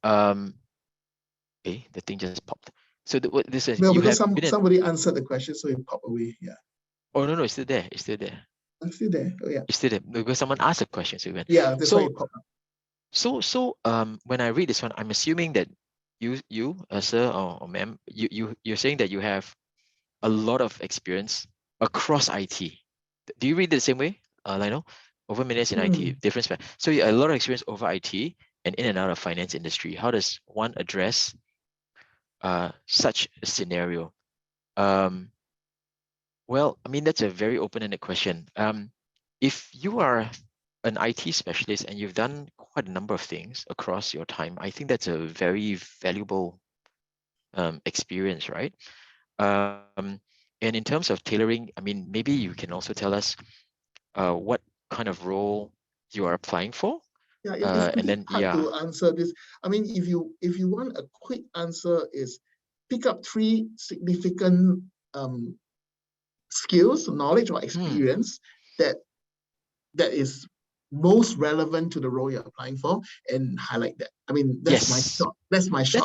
Um. Okay, the thing just popped. So what this is, No, you because have been in, somebody answered the question, so it popped away. Yeah, oh no, it's still there. It's still there. I'm still there. Oh yeah, It's still there because someone asked a question. So when, yeah, that's why so it popped up. when I read this one, I'm assuming that sir or ma'am, you're saying that you have a lot of experience across IT. Do you read it the same way, Lionel? Over minutes in IT, different span. So a lot of experience over IT and in and out of finance industry. How does one address such a scenario? Well, I mean, that's a very open-ended question. If you are an IT specialist and you've done quite a number of things across your time, I think that's a very valuable experience, right? And in terms of tailoring, I mean, maybe you can also tell us what kind of role you are applying for. Yeah, it's And pretty then, hard yeah. to answer this. I mean, if you want a quick answer, is pick up 3 significant skills, knowledge, or experience that is most relevant to the role you're applying for, and highlight that. I mean, that's my Yes. short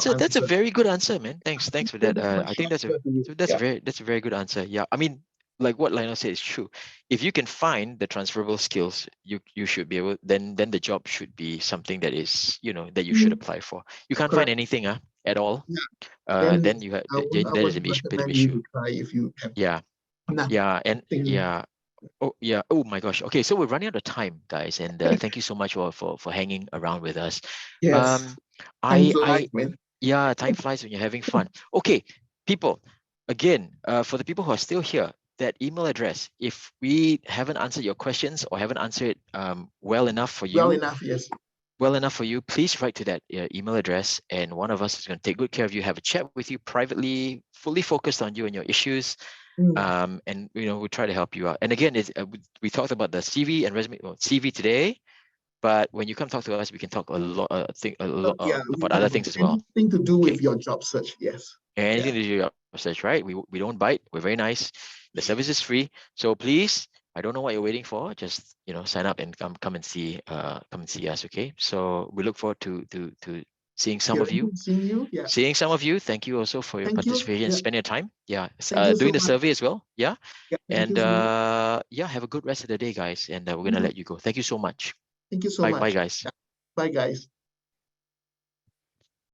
answer. That's a very good answer, man. Thanks for that. That's my I think short answer to you. that's a very good answer. Yeah, I mean, like what Lionel said is true. If you can find the transferable skills, you should be able. Then the job should be something that is that you should apply for. You can't find Correct. anything at all. Yeah. Then you have I that is a wouldn't bit of recommend you issue. to try if you have Yeah, nothing. yeah, and yeah. Oh yeah. Oh my gosh. Okay, so we're running out of time, guys, and thank you so much for hanging around with us. Yes. Um, Time I flies, man. Yeah, time flies when you're having fun. Okay, people, again, for the people who are still here, that email address, if we haven't answered your questions or haven't answered it well enough for Well you, enough, yes. please write to that email address, and one of us is going to take good care of you, have a chat with you privately, fully focused on you and your issues. And we'll try to help you out. And again, we talked about the CV and resume, CV today, but when you come talk to us, we can talk a lot, Yeah, we about talk other about things as well. anything to do Okay, with your job search. Yes. anything to do with your research, right? We don't bite. We're very nice. The service is free, so please, I don't know what you're waiting for. Just sign up and come and see us. Okay, so we look forward to seeing some of you. Seeing you. Yeah. Seeing some of you. Thank you also for your Thank you. participation and Yeah. spending your time. Yeah, Thank you so doing the much. survey as well. Yeah, Yeah. Thank and you so much. yeah, have a good rest of the day, guys. And we're gonna let you go. Thank you so much. Thank you so Bye, much. guys. Yeah. Bye, guys.